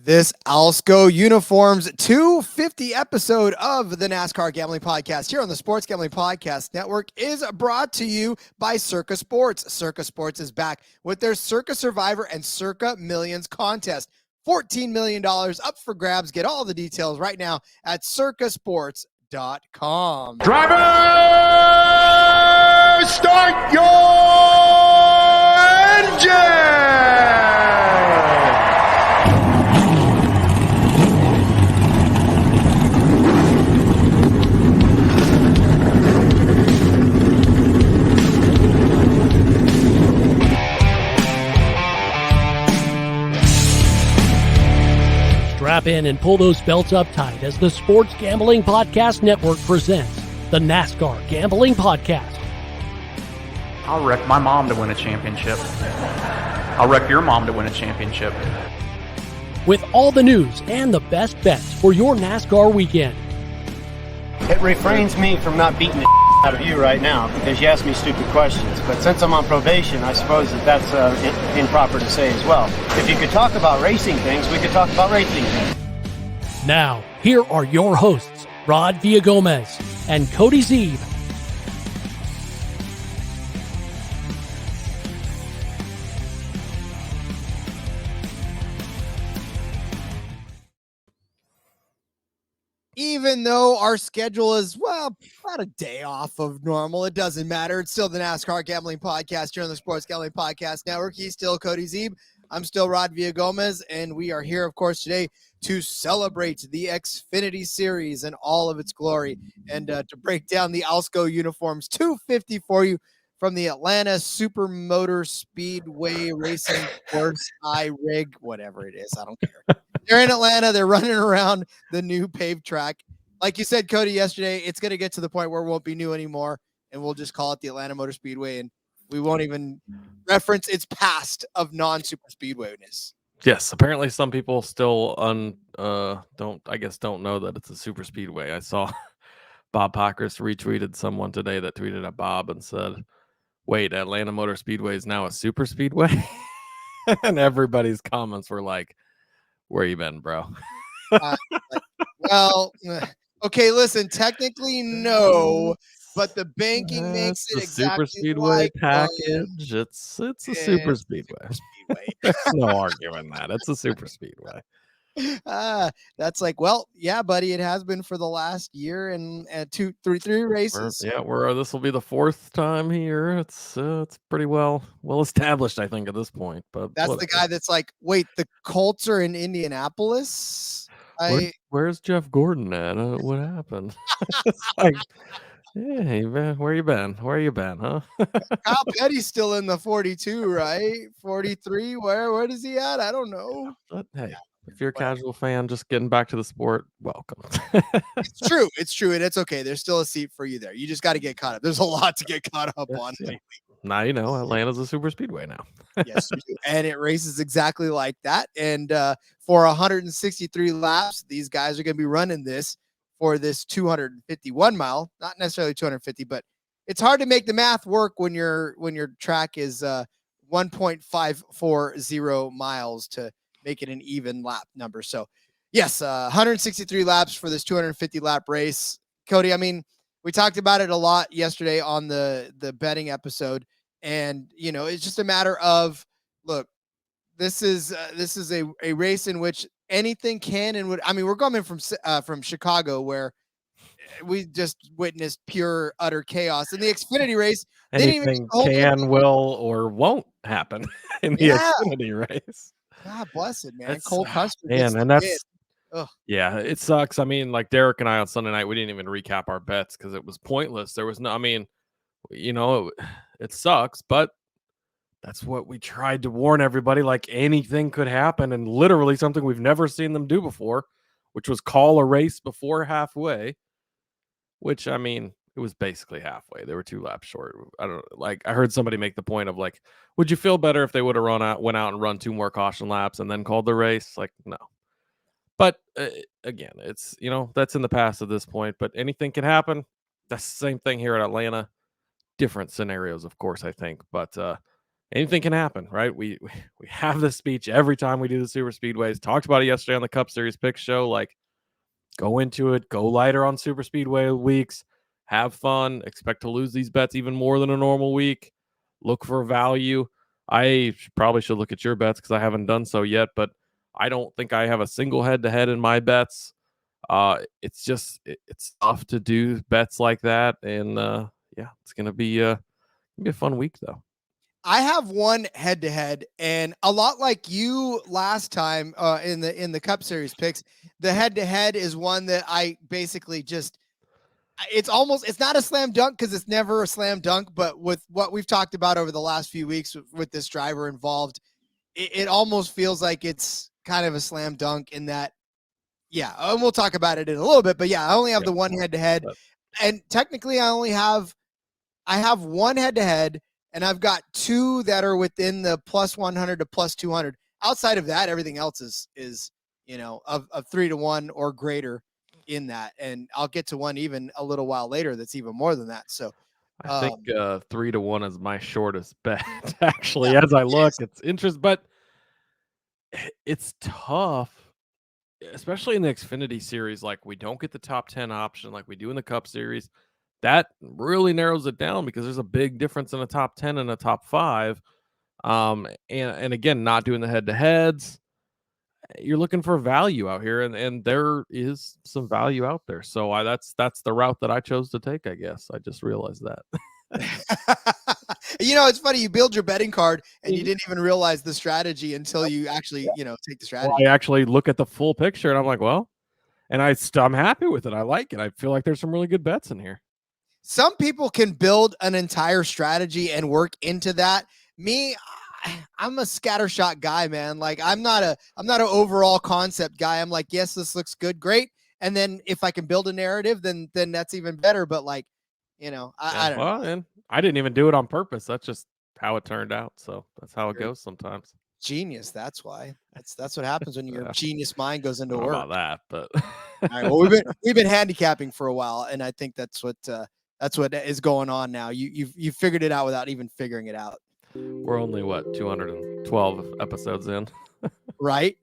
This Alsco Uniforms 250 episode of the NASCAR Gambling Podcast here on the Sports Gambling Podcast Network is brought to you by Circa Sports. Circa Sports is back with their Circa Survivor and Circa Millions contest. $14 million up for grabs. Get all the details right now at circasports.com. Driver, start your engine! Strap in and pull those belts up tight as the Sports Gambling Podcast Network presents the NASCAR Gambling Podcast. I'll wreck my mom to win a championship. I'll wreck your mom to win a championship. With all the news and the best bets for your NASCAR weekend. It refrains me from not beating the out of you right now because you ask me stupid questions. But since I'm on probation, I suppose that's improper to say as well. If you could talk about racing things, we could talk about racing things. Now, here are your hosts, Rod Villagomez and Cody Zeeb. Even though our schedule is, well, about a day off of normal, it doesn't matter. It's still the NASCAR Gambling Podcast here on the Sports Gambling Podcast Network. He's still Cody Zeeb. I'm still Rod Villagomez, and we are here, of course, today to celebrate the Xfinity Series and all of its glory and to break down the Alsco Uniforms 250 for you from the Atlanta Motor Speedway Racing Course, rig, whatever it is. I don't care. They're in Atlanta. They're running around the new paved track. Like you said, Cody, yesterday, it's going to get to the point where it won't be new anymore, and we'll just call it the Atlanta Motor Speedway, and we won't even reference its past of non-super speedwayness. Yes, apparently some people still don't know that it's a super speedway. I saw Bob Pockris retweeted someone today that tweeted at Bob and said, "Wait, Atlanta Motor Speedway is now a super speedway?" And everybody's comments were like, "Where you been, bro?" Okay, listen, technically no, but the banking makes it exactly super speedway like package. It's a super speedway. There's no arguing that. It's a super speedway. That's like, well, yeah, buddy, it has been for the last year and three races. This will be the fourth time here. It's pretty well established, I think, at this point. But that's the guy that's like, wait, the Colts are in Indianapolis. Where's Jeff Gordon at? What happened? It's like, hey, man, where you been? Where you been, huh? Kyle Petty's still in the 42, right? 43. Where is he at? I don't know. But hey, if you're a casual fan, just getting back to the sport, welcome. It's true, and it's okay. There's still a seat for you there. You just got to get caught up. There's a lot to get caught up on. Yeah. Now you know Atlanta's a super speedway now. Yes, you do. And it races exactly like that. And for 163 laps, these guys are going to be running this for this 251 mile, not necessarily 250, but it's hard to make the math work when your track is 1.540 miles to make it an even lap number. So yes, 163 laps for this 250 lap race. Cody, I mean, we talked about it a lot yesterday on the betting episode, and it's just a matter of, look, this is a race in which anything can and would. I mean, we're coming from Chicago, where we just witnessed pure utter chaos in the Xfinity race. Anything can, will, or won't happen in the Xfinity race. God bless it, man. Cole Custer. Yeah, it sucks. I mean, like Derek and I on Sunday night, we didn't even recap our bets because it was pointless. There was no, I mean, it sucks, but that's what we tried to warn everybody. Like anything could happen, and literally something we've never seen them do before, which was call a race before halfway. Which, I mean, it was basically halfway. They were 2 laps short. I don't know. Like, I heard somebody make the point of like, would you feel better if they would have went out and run 2 more caution laps and then called the race? Like, no. But again, it's, that's in the past at this point, but anything can happen. That's the same thing here at Atlanta. Different scenarios, of course, I think. But anything can happen, right? We have this speech every time we do the super speedways. Talked about it yesterday on the Cup Series Picks show. Like, go into it, go lighter on super speedway weeks, have fun, expect to lose these bets even more than a normal week. Look for value. I probably should look at your bets because I haven't done so yet, but I don't think I have a single head-to-head in my bets. It's just it's tough to do bets like that, and yeah, it's gonna be a fun week though. I have one head-to-head, and a lot like you last time in the Cup Series picks, the head-to-head is one that I basically just it's not a slam dunk because it's never a slam dunk, but with what we've talked about over the last few weeks with this driver involved, it almost feels like it's kind of a slam dunk in that, yeah, and we'll talk about it in a little bit, but yeah, I only have the one head-to-head, and technically I have one head-to-head, and I've got two that are within the plus 100 to plus 200. Outside of that, everything else is of 3-1 or greater in that. And I'll get to one even a little while later that's even more than that. So I think 3-1 is my shortest bet. Actually, as I look, it's interest, but it's tough, especially in the Xfinity Series. Like, we don't get the top 10 option like we do in the Cup Series. That really narrows it down because there's a big difference in a top 10 and a top 5. And again, not doing the head-to-heads. You're looking for value out here, and there is some value out there. So that's the route that I chose to take, I guess. I just realized that. It's funny. You build your betting card and you didn't even realize the strategy until you actually, take the strategy. Well, I actually look at the full picture and I'm like, well, and I'm happy with it. I like it. I feel like there's some really good bets in here. Some people can build an entire strategy and work into that. Me, I'm a scattershot guy, man. Like, I'm not an overall concept guy. I'm like, yes, this looks good, great. And then if I can build a narrative, then that's even better. But like, I don't know. And I didn't even do it on purpose. That's just how it turned out. So that's how it goes sometimes. Genius. That's why. That's what happens when your genius mind goes into work. work. About that, but all right. Well, we've been handicapping for a while, and I think that's what is going on now. You've figured it out without even figuring it out. We're only 212 episodes in. Right.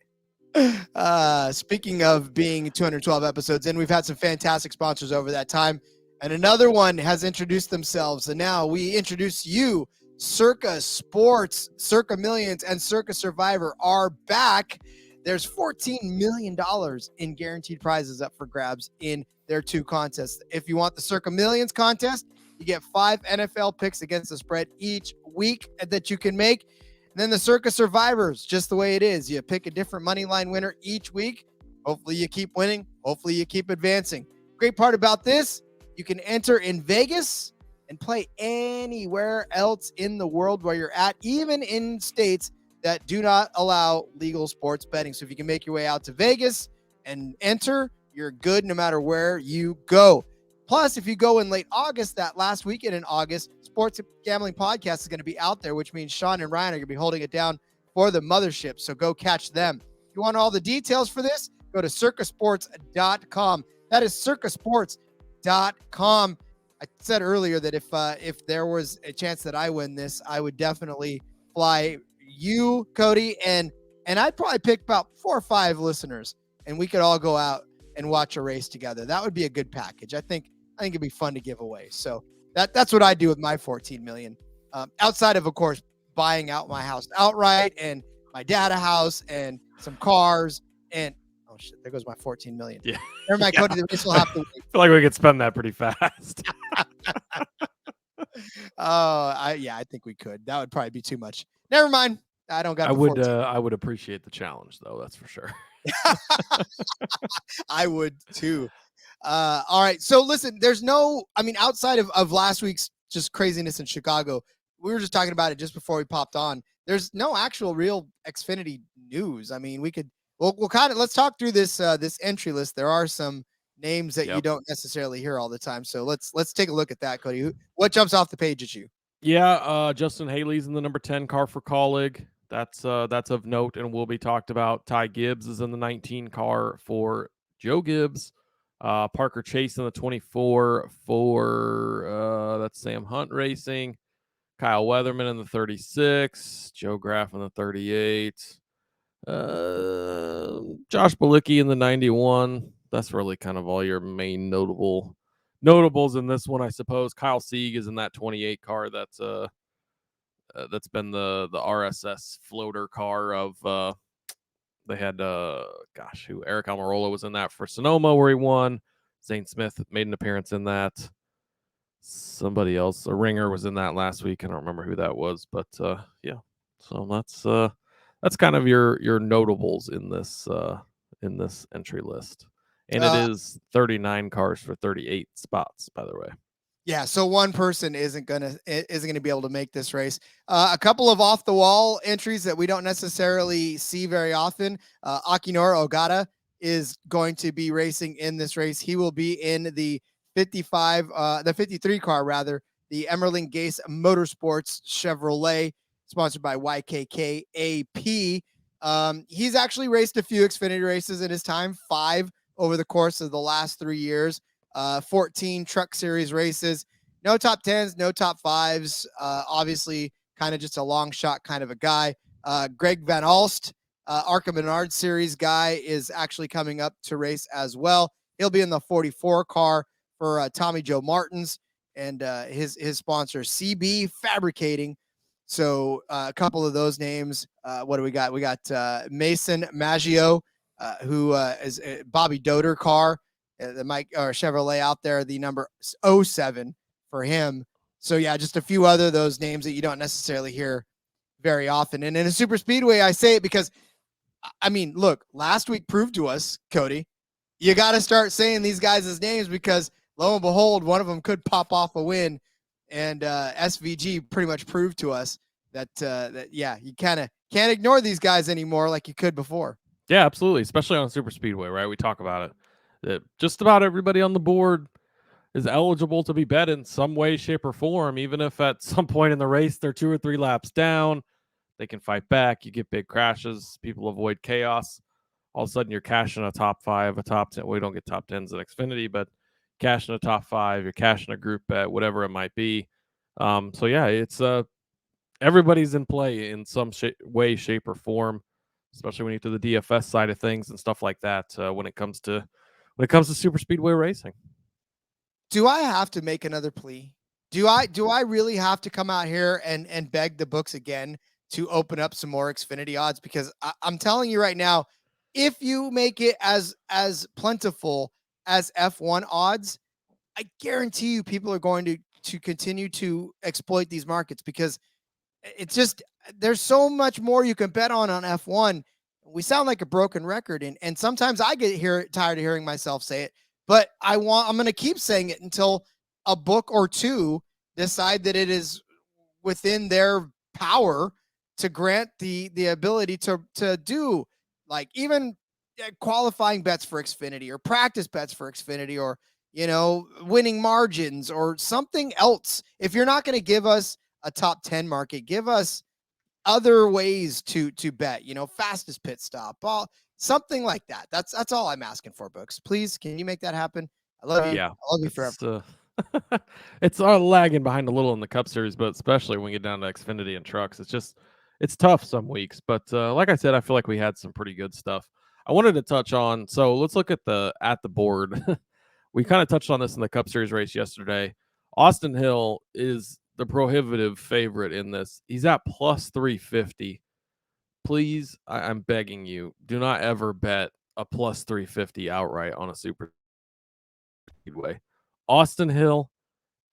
Speaking of being 212 episodes in, we've had some fantastic sponsors over that time, and another one has introduced themselves, and now we introduce you. Circa Sports, Circa Millions, and Circa Survivor are back. There's $14 million in guaranteed prizes up for grabs in their two contests. If you want the Circa Millions contest, you get 5 NFL picks against the spread each week that you can make. And then the Circa Survivors, just the way it is. You pick a different money line winner each week. Hopefully you keep winning. Hopefully you keep advancing. Great part about this, you can enter in Vegas and play anywhere else in the world where you're at, even in states that do not allow legal sports betting. So if you can make your way out to Vegas and enter, you're good no matter where you go. Plus, if you go in late August, that last weekend in August, Sports Gambling Podcast is going to be out there, which means Sean and Ryan are going to be holding it down for the mothership. So go catch them. If you want all the details for this, go to circasports.com. That is circasports.com. I said earlier that if there was a chance that I win this, I would definitely fly you, Cody, and I'd probably pick about 4 or 5 listeners, and we could all go out and watch a race together. That would be a good package. I think it'd be fun to give away. So that's what I do with my 14 million. Outside of course, buying out my house outright and my dad a house and some cars and oh shit, there goes my 14 million. Yeah. Never mind, Cody, the race will have to wait. I feel like we could spend that pretty fast. I think we could. That would probably be too much. Never mind. I don't got. I would appreciate the challenge though. That's for sure. I would too. All right. So listen, outside of last week's just craziness in Chicago, we were just talking about it just before we popped on. There's no actual real Xfinity news. I mean, we'll kind of, let's talk through this entry list. There are some names that you don't necessarily hear all the time. So let's take a look at that, Cody. What jumps off the page at you? Yeah. Justin Haley's in the number 10 car for Colleague. That's of note and will be talked about. Ty Gibbs is in the 19 car for Joe Gibbs. Parker Chase in the 24 for that's Sam Hunt Racing. Kyle Weatherman in the 36, Joe Graff in the 38, Josh Balicki in the 91. That's really kind of all your main notables in this one, I suppose. Kyle Sieg is in that 28 car. That's been the RSS floater car of they had Eric Almirola was in that for Sonoma where he won. Zane Smith made an appearance in that. Somebody else, a ringer, was in that last week. I don't remember who that was, but yeah. So that's kind of your notables in this entry list. And it is 39 cars for 38 spots, by the way. Yeah, so one person isn't gonna be able to make this race. A couple of off the wall entries that we don't necessarily see very often. Akinori Ogata is going to be racing in this race. He will be in the 53 car rather, the Emerling Gase Motorsports Chevrolet, sponsored by YKK AP. He's actually raced a few Xfinity races in his time, 5 over the course of the last 3 years. 14 truck series races, no top 10s, no top 5s. Obviously kind of just a long shot kind of a guy. Greg Van Alst, Arca Menard series guy, is actually coming up to race as well. He'll be in the 44 car for Tommy Joe Martins and his sponsor CB Fabricating. So a couple of those names. What do we got? We got Mason Maggio, who is a Bobby Doder car. The Mike or Chevrolet out there, the number 07 for him. So yeah, just a few other those names that you don't necessarily hear very often. And in a super speedway, I say it because, I mean, look, last week proved to us, Cody, you got to start saying these guys' names because lo and behold, one of them could pop off a win. And SVG pretty much proved to us that yeah, you kind of can't ignore these guys anymore like you could before. Yeah, absolutely. Especially on super speedway, right? We talk about it. That just about everybody on the board is eligible to be bet in some way, shape, or form, even if at some point in the race they're 2 or 3 laps down. They can fight back. You get big crashes. People avoid chaos. All of a sudden, you're cashing a top 5, a top 10. We don't get top 10s at Xfinity, but cashing a top 5, you're cashing a group bet, whatever it might be. So yeah, it's everybody's in play in some way, shape, or form, especially when you get to the DFS side of things and stuff like that. When it comes to super speedway racing. Do I have to make another plea? Do I really have to come out here and beg the books again to open up some more Xfinity odds? Because I'm telling you right now, if you make it as plentiful as F1 odds, I guarantee you people are going to continue to exploit these markets because it's just, there's so much more you can bet on F1. We sound like a broken record, and sometimes I get tired of hearing myself say it, but I'm going to keep saying it until a book or two decide that it is within their power to grant the ability to do like even qualifying bets for Xfinity or practice bets for Xfinity or, you know, winning margins or something else. If you're not going to give us a top 10 market, give us other ways to bet, you know, fastest pit stop, something like that. That's all I'm asking for, books. Please, can you make that happen? I love you. Yeah, I love you forever. It's lagging behind a little in the Cup Series, but especially when you get down to Xfinity and trucks, it's tough some weeks. But like I said, I feel like we had some pretty good stuff. I wanted to touch on, so let's look at the board. We kind of touched on this in the Cup Series race yesterday. Austin Hill is the prohibitive favorite in this. He's at plus 350. Please, I'm begging you, do not ever bet a plus 350 outright on a super speedway. Austin Hill,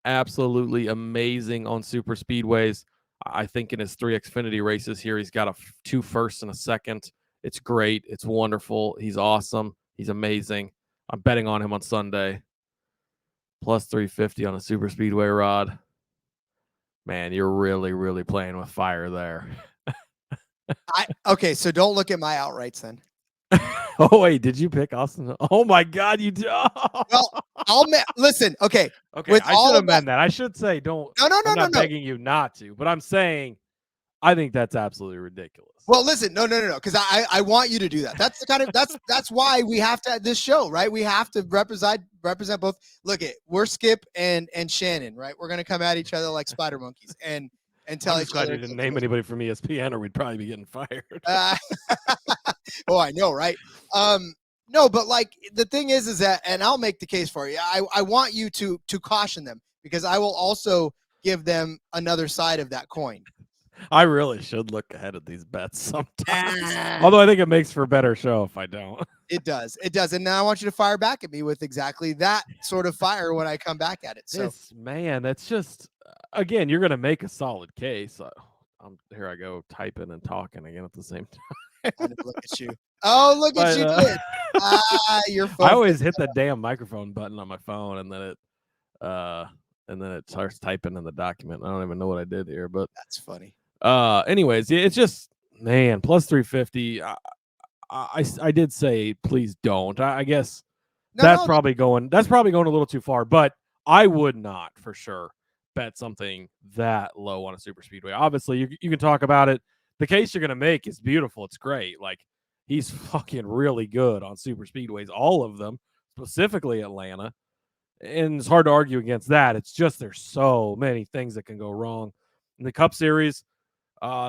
absolutely amazing on super speedways. I think in his 3 Xfinity races here, he's got 2 firsts and a second. It's great. It's wonderful. He's awesome. He's amazing. I'm betting on him on Sunday. Plus 350 on a super speedway rod. Man, you're really, really playing with fire there. Okay, so don't look at my outrights then. Oh, wait, did you pick Austin? Oh, my God, you did. Well, listen, okay. Okay, I should amend that. I should say don't. No. I'm not begging you not to, but I'm saying I think that's absolutely ridiculous. Well, listen, no, because I want you to do that. That's the kind of that's why we have to this show, right? We have to represent both. Look, we're Skip and Shannon, right? We're gonna come at each other like spider monkeys, and and tell I'm each just glad other. you didn't name anybody from ESPN, or we'd probably be getting fired. Oh, I know, right? No, but like the thing is that, and I'll make the case for you. I want you to caution them, because I will also give them another side of that coin. I really should look ahead at these bets sometimes. Although I think it makes for a better show if I don't. It does. And now I want you to fire back at me with exactly that sort of fire when I come back at it. So, That's just, again, you're going to make a solid case. Here I go typing and talking again at the same time. look at you. Oh, look at you did. Your phone. I always hit the damn microphone button on my phone, and then it starts typing in the document. I don't even know what I did here, but that's funny. Anyways, it's just, man, plus 350. I did say please don't. I guess that's probably going a little too far, but I would not for sure bet something that low on a super speedway. Obviously, you can talk about it. The case you're going to make is beautiful. It's great. Like, he's fucking really good on super speedways, all of them, specifically Atlanta. And it's hard to argue against that. It's just there's so many things that can go wrong. In the Cup Series,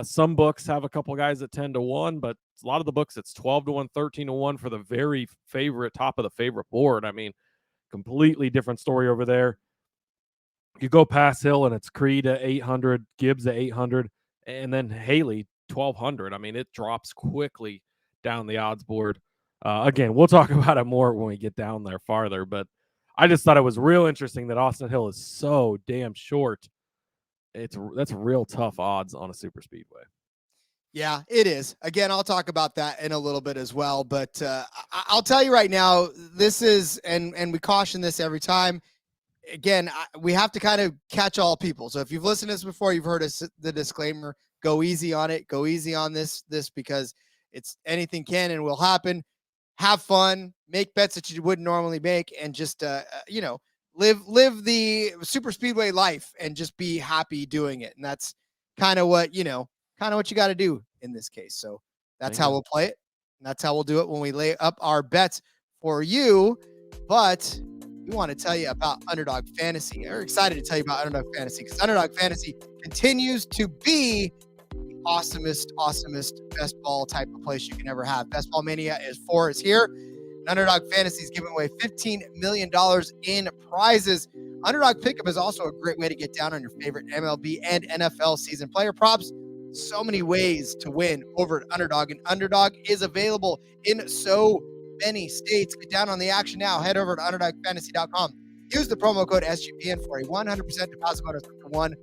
some books have a couple guys at 10-1, but a lot of the books it's 12-1, 13-1 for the very favorite, top of the favorite board. I mean, completely different story over there. You go past Hill and it's Creed at 800, Gibbs at 800, and then Haley 1200. I mean, it drops quickly down the odds board. Again, we'll talk about it more when we get down there farther, but I just thought it was real interesting that Austin Hill is so damn short. That's real tough odds on a super speedway. Yeah, it is. Again, I'll talk about that in a little bit as well, but I'll tell you right now, this is, and we caution this every time. Again, we have to kind of catch all people. So if you've listened to this before, you've heard the disclaimer, go easy on it, go easy on this because it's anything can and will happen. Have fun, make bets that you wouldn't normally make, and just, live the super speedway life and just be happy doing it. And that's kind of what you got to do in this case. So that's how we'll play it. And that's how we'll do it when we lay up our bets for you. But we want to tell you about Underdog Fantasy. We're excited to tell you about Underdog Fantasy because Underdog Fantasy continues to be the awesomest best ball type of place you can ever have. Best Ball Mania is here. And Underdog Fantasy is giving away $15 million in prizes. Underdog Pickup is also a great way to get down on your favorite MLB and NFL season player props. So many ways to win over at Underdog, and Underdog is available in so many states. Get down on the action now. Head over to UnderdogFantasy.com. Use the promo code SGPN for a 100% deposit bonus for $100.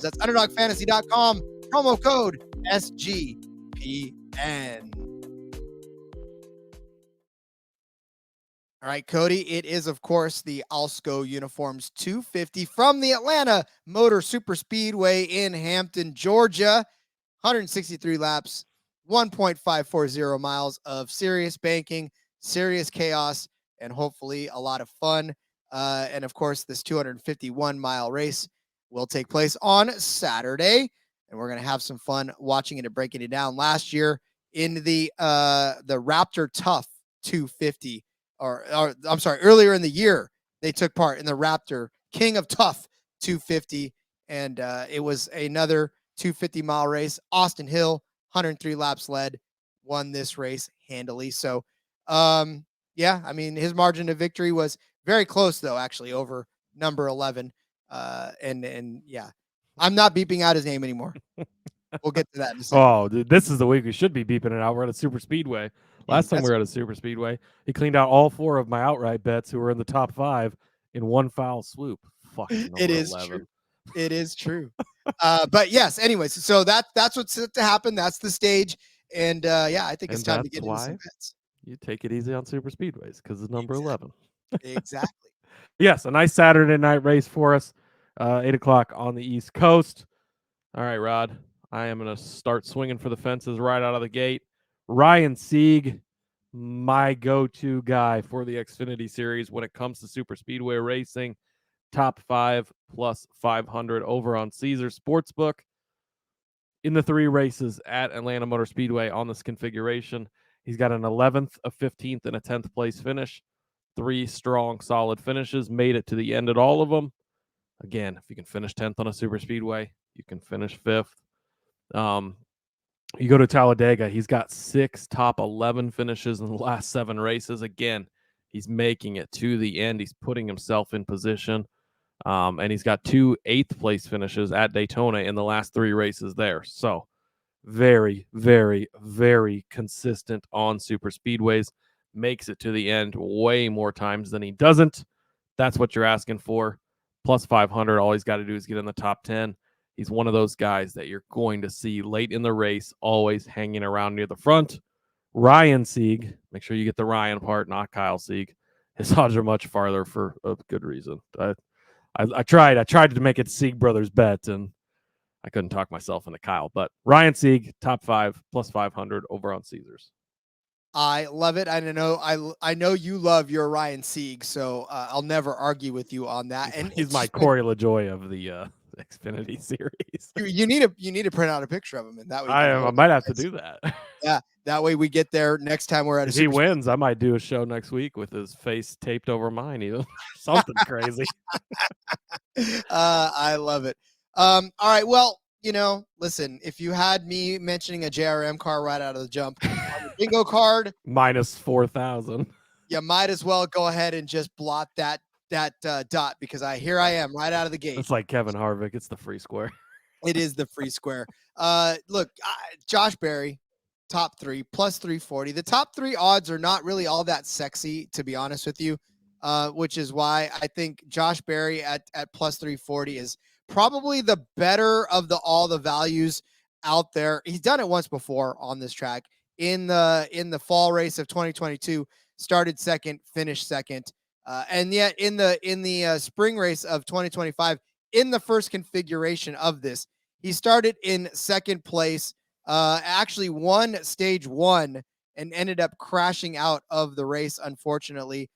That's UnderdogFantasy.com. Promo code SGPN. All right, Cody, it is, of course, the Alsco Uniforms 250 from the Atlanta Motor Super Speedway in Hampton, Georgia. 163 laps, 1.540 miles of serious banking, serious chaos, and hopefully a lot of fun. And, of course, this 251-mile race will take place on Saturday, and we're going to have some fun watching it and breaking it down. Last year in the Raptor Tough 250, earlier in the year, they took part in the Raptor King of Tough 250, and it was another 250-mile race. Austin Hill, 103 laps led, won this race handily. So, his margin of victory was very close, though, actually, over number 11. I'm not beeping out his name anymore. We'll get to that in a second. Oh, dude, this is the week we should be beeping it out. We're at a super speedway. Last time we were at a super speedway, he cleaned out all 4 of my outright bets who were in the top 5 in one foul swoop. It is 11. True. It is true. But yes, anyways, so that's what's to happen. That's the stage. And I think it's time to get into some bets. You take it easy on super speedways because it's number 11. Exactly. Yes, a nice Saturday night race for us. 8 o'clock on the East Coast. All right, Rod. I am going to start swinging for the fences right out of the gate. Ryan Sieg, my go-to guy for the Xfinity Series when it comes to super speedway racing. Top 5 plus 500 over on Caesar Sportsbook. In the 3 races at Atlanta Motor Speedway on this configuration, he's got an 11th, a 15th, and a 10th place finish. 3 strong, solid finishes. Made it to the end at all of them. Again, if you can finish 10th on a super speedway, you can finish 5th. You go to Talladega, he's got 6 top 11 finishes in the last 7 races. Again, he's making it to the end. He's putting himself in position. And he's got 2 8th place finishes at Daytona in the last 3 races there. So very, very, very consistent on super speedways. Makes it to the end way more times than he doesn't. That's what you're asking for. Plus 500. All he's got to do is get in the top 10. He's one of those guys that you're going to see late in the race, always hanging around near the front. Ryan Sieg, make sure you get the Ryan part, not Kyle Sieg. His odds are much farther for a good reason. I tried to make it Sieg brothers bet, and I couldn't talk myself into Kyle. But Ryan Sieg, top 5, plus 500 over on Caesars. I love it. I know you love your Ryan Sieg, so I'll never argue with you on that. And he's my Corey LaJoy of the Xfinity Series. You need to print out a picture of him, and that way I might have to do that. Yeah, that way we get there next time we're at a. If he wins, I might do a show next week with his face taped over mine, even something crazy. I love it. All right, well, listen, if you had me mentioning a JRM car right out of the jump on the bingo card, minus 4,000. You might as well go ahead and just blot that dot, because I am right out of the gate. It's like Kevin Harvick. It's the free square. It is the free square. Look, Josh Berry, top 3, plus 340. The top 3 odds are not really all that sexy, to be honest with you, which is why I think Josh Berry at plus 340 is probably the better of all the values out there. He's done it once before on this track in the fall race of 2022, started second, finished second. And yet in the spring race of 2025, in the first configuration of this, he started in second place, actually won stage 1 and ended up crashing out of the race, unfortunately,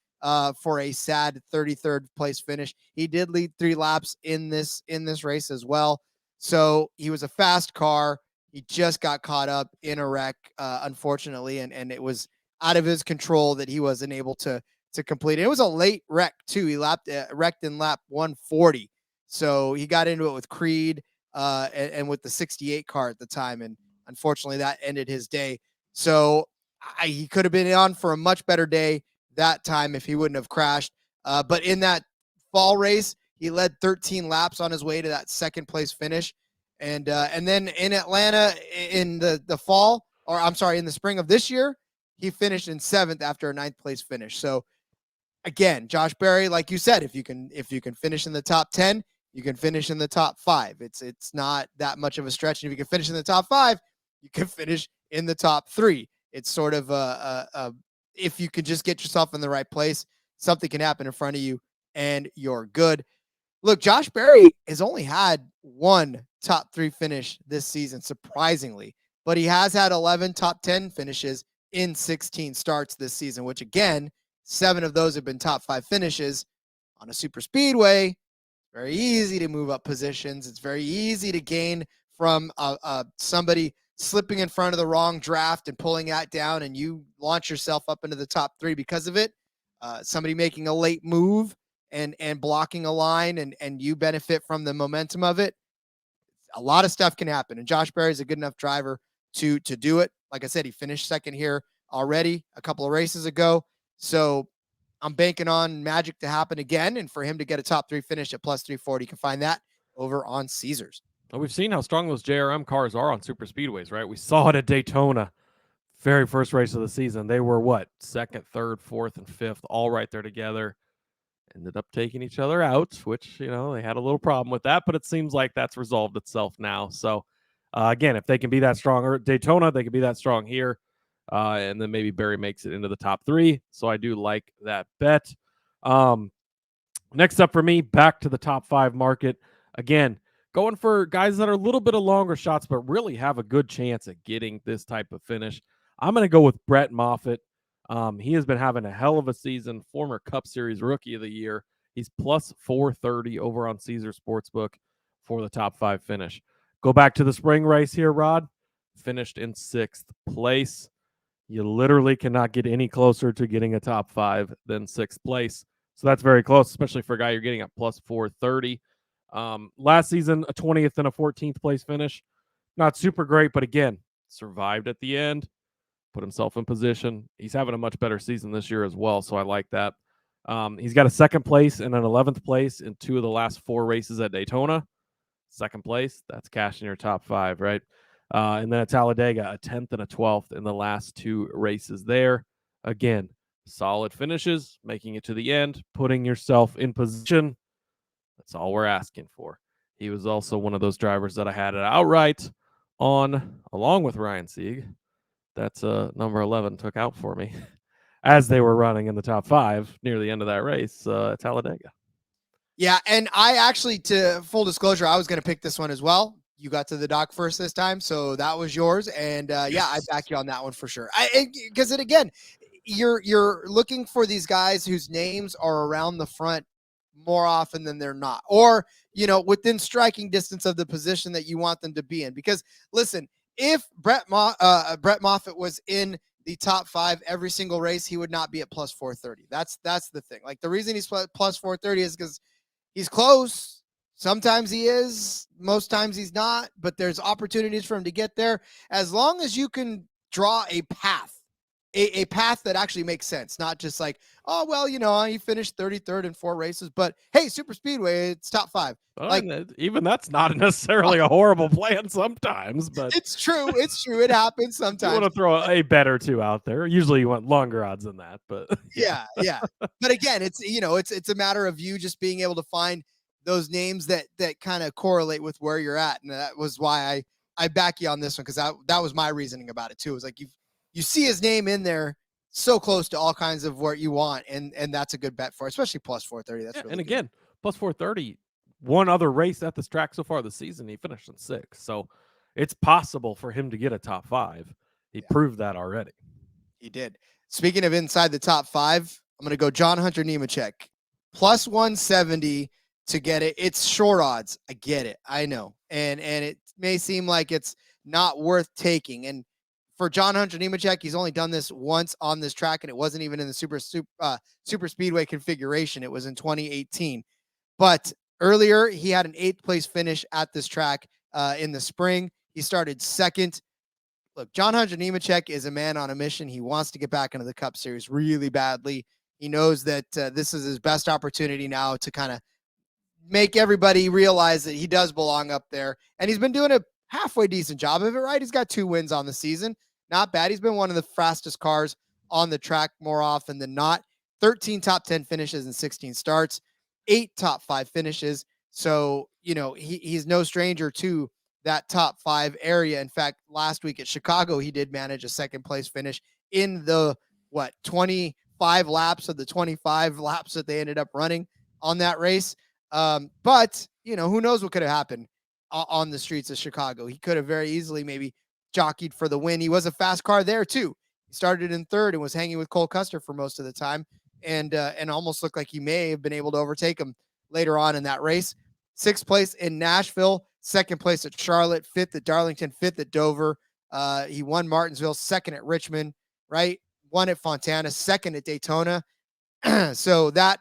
for a sad 33rd place finish. He did lead 3 laps in this race as well. So he was a fast car. He just got caught up in a wreck, unfortunately, and it was out of his control that he wasn't able to complete it. It was a late wreck too. He wrecked in lap 140. So he got into it with Creed and with the 68 car at the time. And unfortunately that ended his day. So he could have been on for a much better day that time if he wouldn't have crashed. But in that fall race, he led 13 laps on his way to that second place finish. And then in Atlanta in the fall, or I'm sorry, in the spring of this year, he finished in 7th after a 9th place finish. So again, Josh Berry, like you said, if you can finish in the top 10, you can finish in the top 5. It's not that much of a stretch. And if you can finish in the top 5, you can finish in the top 3. It's sort of if you can just get yourself in the right place, something can happen in front of you and you're good. Look, Josh Berry has only had 1 top 3 finish this season, surprisingly, but he has had 11 top 10 finishes in 16 starts this season, which again, 7 of those have been top 5 finishes on a super speedway. It's very easy to move up positions. It's very easy to gain from somebody slipping in front of the wrong draft and pulling that down, and you launch yourself up into the top 3 because of it. Somebody making a late move and blocking a line, and you benefit from the momentum of it. A lot of stuff can happen, and Josh Berry is a good enough driver to do it. Like I said, he finished second here already a couple of races ago. So I'm banking on magic to happen again, and for him to get a top 3 finish at plus 340. You can find that over on Caesars. Well, we've seen how strong those JRM cars are on super speedways, right? We saw it at Daytona, very first race of the season. They were what? 2nd, 3rd, 4th, and 5th, all right there together. Ended up taking each other out, which, they had a little problem with that, but it seems like that's resolved itself now. So, again, if they can be that strong at Daytona, they can be that strong here. And then maybe Berry makes it into the top 3. So I do like that bet. Next up for me, back to the top 5 market. Again, going for guys that are a little bit of longer shots, but really have a good chance at getting this type of finish. I'm going to go with Brett Moffitt. He has been having a hell of a season, former Cup Series Rookie of the Year. He's plus 430 over on Caesar Sportsbook for the top 5 finish. Go back to the spring race here, Rod. Finished in 6th place. You literally cannot get any closer to getting a top 5 than 6th place. So that's very close, especially for a guy you're getting at plus 430. Last season, a 20th and a 14th place finish. Not super great, but again, survived at the end, put himself in position. He's having a much better season this year as well, so I like that. He's got a 2nd place and an 11th place in 2 of the last 4 races at Daytona. 2nd place, that's cash in your top 5, right? And then at Talladega, a 10th and a 12th in the last 2 races there. Again, solid finishes, making it to the end, putting yourself in position. That's all we're asking for. He was also one of those drivers that I had it outright on, along with Ryan Sieg. That's number 11 took out for me as they were running in the top 5 near the end of that race at Talladega. Yeah, and I actually, to full disclosure, I was going to pick this one as well. You got to the dock first this time, so that was yours. And yeah, I back you on that one for sure. Because again, you're looking for these guys whose names are around the front more often than they're not, or within striking distance of the position that you want them to be in. Because listen, if Brett Moffitt was in the top 5 every single race, he would not be at plus 430. That's the thing. Like, the reason he's plus 430 is because he's close. Sometimes he is, most times he's not, but there's opportunities for him to get there as long as you can draw a path. A path that actually makes sense, not just like, oh, well, he finished 33rd in 4 races, but hey, super speedway, it's top 5. Like, even that's not necessarily a horrible plan sometimes, but it's true. It happens sometimes. You want to throw a bet or 2 out there. Usually you want longer odds than that, but yeah. But again, it's a matter of you just being able to find those names that kind of correlate with where you're at. And that was why I back you on this one, because that was my reasoning about it too. It was like, you see his name in there so close to all kinds of what you want, and that's a good bet for, especially plus 430. That's really and good. Again, plus 430, one other race at this track so far this season, he finished in 6th. So it's possible for him to get a top 5. He proved that already. He did. Speaking of inside the top 5, I'm going to go John Hunter Nemechek. Plus 170 to get it. It's short odds. I get it. I know. And it may seem like it's not worth taking. And for John Hunter Nemechek, he's only done this once on this track, and it wasn't even in the super speedway configuration. It was in 2018. But earlier, he had an 8th place finish at this track in the spring. He started 2nd. Look, John Hunter Nemechek is a man on a mission. He wants to get back into the Cup Series really badly. He knows that this is his best opportunity now to kind of make everybody realize that he does belong up there. And he's been doing a halfway decent job of it, right? He's got 2 wins on the season. Not bad. He's been one of the fastest cars on the track more often than not. 13 top 10 finishes and 16 starts, 8 top 5 finishes. So, he's no stranger to that top 5 area. In fact, last week at Chicago, he did manage a 2nd place finish in the 25 laps of the 25 laps that they ended up running on that race. But who knows what could have happened on the streets of Chicago. He could have very easily maybe jockeyed for the win. He was a fast car there too. He started in 3rd and was hanging with Cole Custer for most of the time, and almost looked like he may have been able to overtake him later on in that race. 6th place in Nashville, 2nd place at Charlotte, 5th at Darlington, 5th at Dover. He won Martinsville, 2nd at Richmond, right? 1 at Fontana, 2nd at Daytona. So that,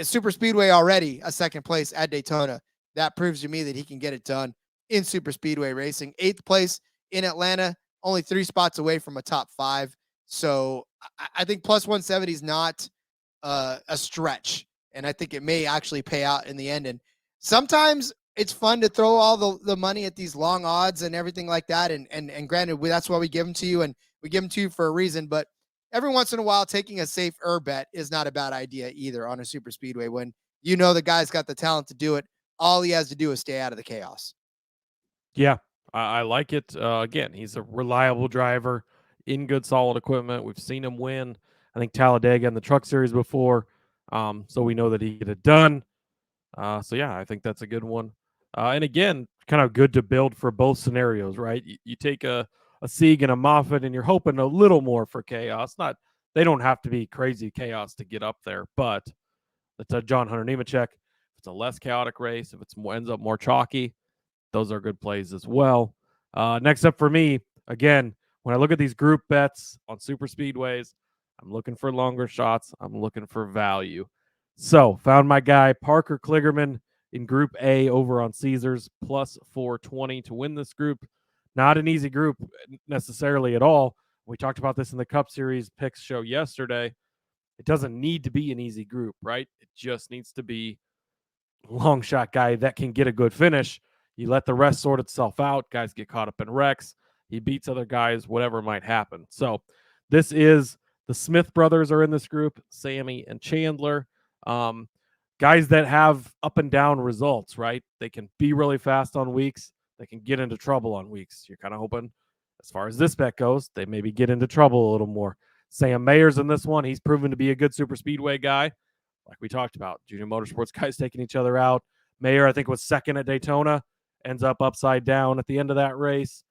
super speedway already, a 2nd place at Daytona. That proves to me that he can get it done in super speedway racing. 8th place in Atlanta, only 3 spots away from a top 5. So I think plus 170 is not a stretch. And I think it may actually pay out in the end. And sometimes it's fun to throw all the money at these long odds and everything like that. And granted, that's why we give them to you, and we give them to you for a reason. But every once in a while, taking a safer bet is not a bad idea either on a super speedway. When the guy's got the talent to do it, all he has to do is stay out of the chaos. Yeah, I like it. Again, he's a reliable driver in good, solid equipment. We've seen him win, I think, Talladega in the Truck Series before. So we know that he get it done. So yeah, I think that's a good one. And again, kind of good to build for both scenarios, right? You take a Sieg and a Moffitt, and you're hoping a little more for chaos. They don't have to be crazy chaos to get up there, but it's a John Hunter Nemechek. If it's a less chaotic race, if it ends up more chalky, those are good plays as well. Next up for me, again, when I look at these group bets on super speedways, I'm looking for longer shots. I'm looking for value. So found my guy, Parker Kligerman. in Group A over on Caesars, plus 420 to win this group. Not an easy group necessarily at all. We talked about this in the Cup Series picks show yesterday. It doesn't need to be an easy group, right? It just needs to be a long shot guy that can get a good finish. You let the rest sort itself out. Guys get caught up in wrecks. He beats other guys, whatever might happen. So this is the Smith brothers are in this group, Sammy and Chandler. Guys that have up and down results, right? They can be really fast on weeks. They can get into trouble on weeks. You're kind of hoping, as far as this bet goes, they maybe get into trouble a little more. Sam Mayer's in this one. He's proven to be a good super speedway guy. Like we talked about, junior motorsports guys taking each other out. Mayer, I think, was second at Daytona, ends up upside down at the end of that race.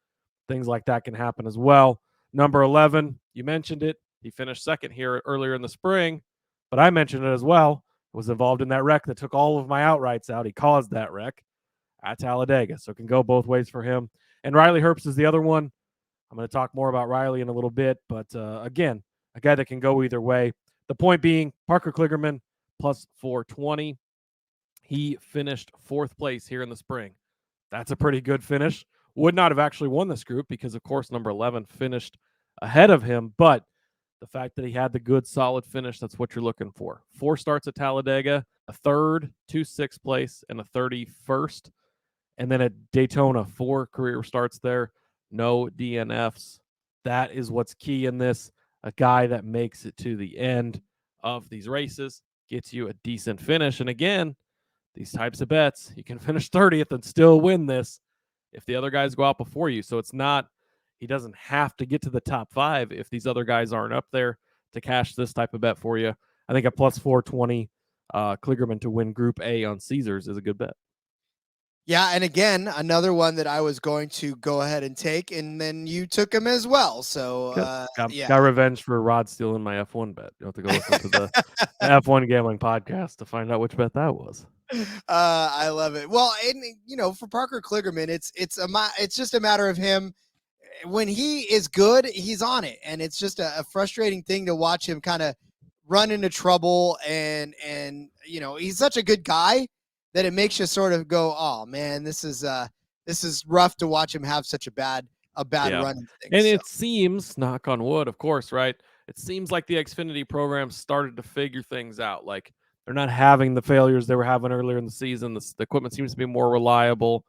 Things like that can happen as well. Number 11, you mentioned it. He finished second here earlier in the spring, but I mentioned it as well. Was involved in that wreck that took all of my outrights out. He caused that wreck at Talladega, so it can go both ways for him. And Riley Herbst is the other one. I'm going to talk more about Riley in a little bit, but again, a guy that can go either way. The point being, Parker Kligerman, plus 420. He finished fourth place here in the spring. That's a pretty good finish. Would not have actually won this group because, of course, number 11 finished ahead of him, but the fact that he had the good, solid finish, that's what you're looking for. 4 starts at Talladega, a third, 2 sixth place, and a 31st. And then at Daytona, 4 career starts there, no DNFs. That is what's key in this. A guy that makes it to the end of these races, gets you a decent finish. And again, these types of bets, you can finish 30th and still win this if the other guys go out before you. So it's not, he doesn't have to get to the top 5 if these other guys aren't up there to cash this type of bet for you. I think a plus 420 Kligerman to win Group A on Caesars is a good bet. Yeah, and again, another one that I was going to go ahead and take, and then you took him as well. So, got revenge for Rod stealing my F1 bet. You have to go listen to the F1 Gambling Podcast to find out which bet that was. I love it. Well, and for Parker Kligerman, it's just a matter of him. When he is good, he's on it, and it's just a frustrating thing to watch him kind of run into trouble. And he's such a good guy that it makes you sort of go, oh man, this is rough to watch him have such a bad run. And it seems, knock on wood, of course, right? It seems like the Xfinity program started to figure things out. Like they're not having the failures they were having earlier in the season. The equipment seems to be more reliable.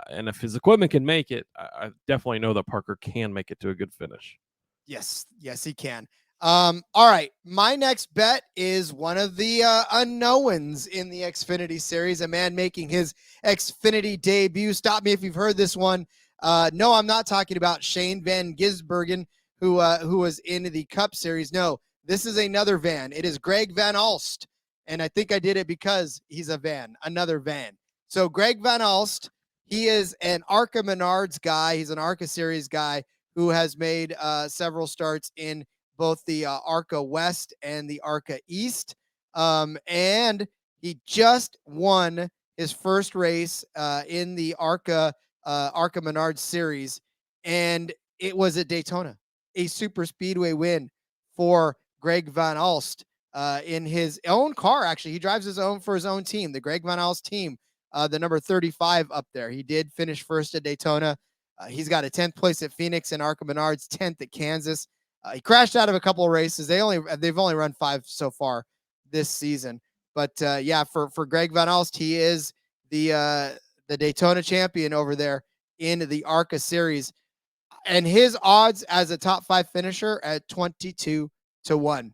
And if his equipment can make it, I definitely know that Parker can make it to a good finish. Yes, he can. All right, my next bet is one of the unknowns in the Xfinity Series, a man making his Xfinity debut. Stop me if you've heard this one. No, I'm not talking about Shane Van Gisbergen, who was in the Cup Series. No, this is another Van. It is Greg Van Alst, and I think I did it because he's another Van. So Greg Van Alst, he is an ARCA Menards guy. He's an ARCA Series guy who has made several starts in both the ARCA West and the ARCA East. And he just won his first race in the ARCA Menards Series, and it was at Daytona, a super speedway win for Greg Van Alst in his own car. Actually, he drives his own team, the Greg Van Alst team, the number 35 up there. He did finish first at Daytona. He's got a 10th place at Phoenix and ARCA Menards, 10th at Kansas. He crashed out of a couple of races. They've only run 5 so far this season. But for Greg Van Alst, he is the Daytona champion over there in the ARCA Series, and his odds as a top 5 finisher at 22-1. I'm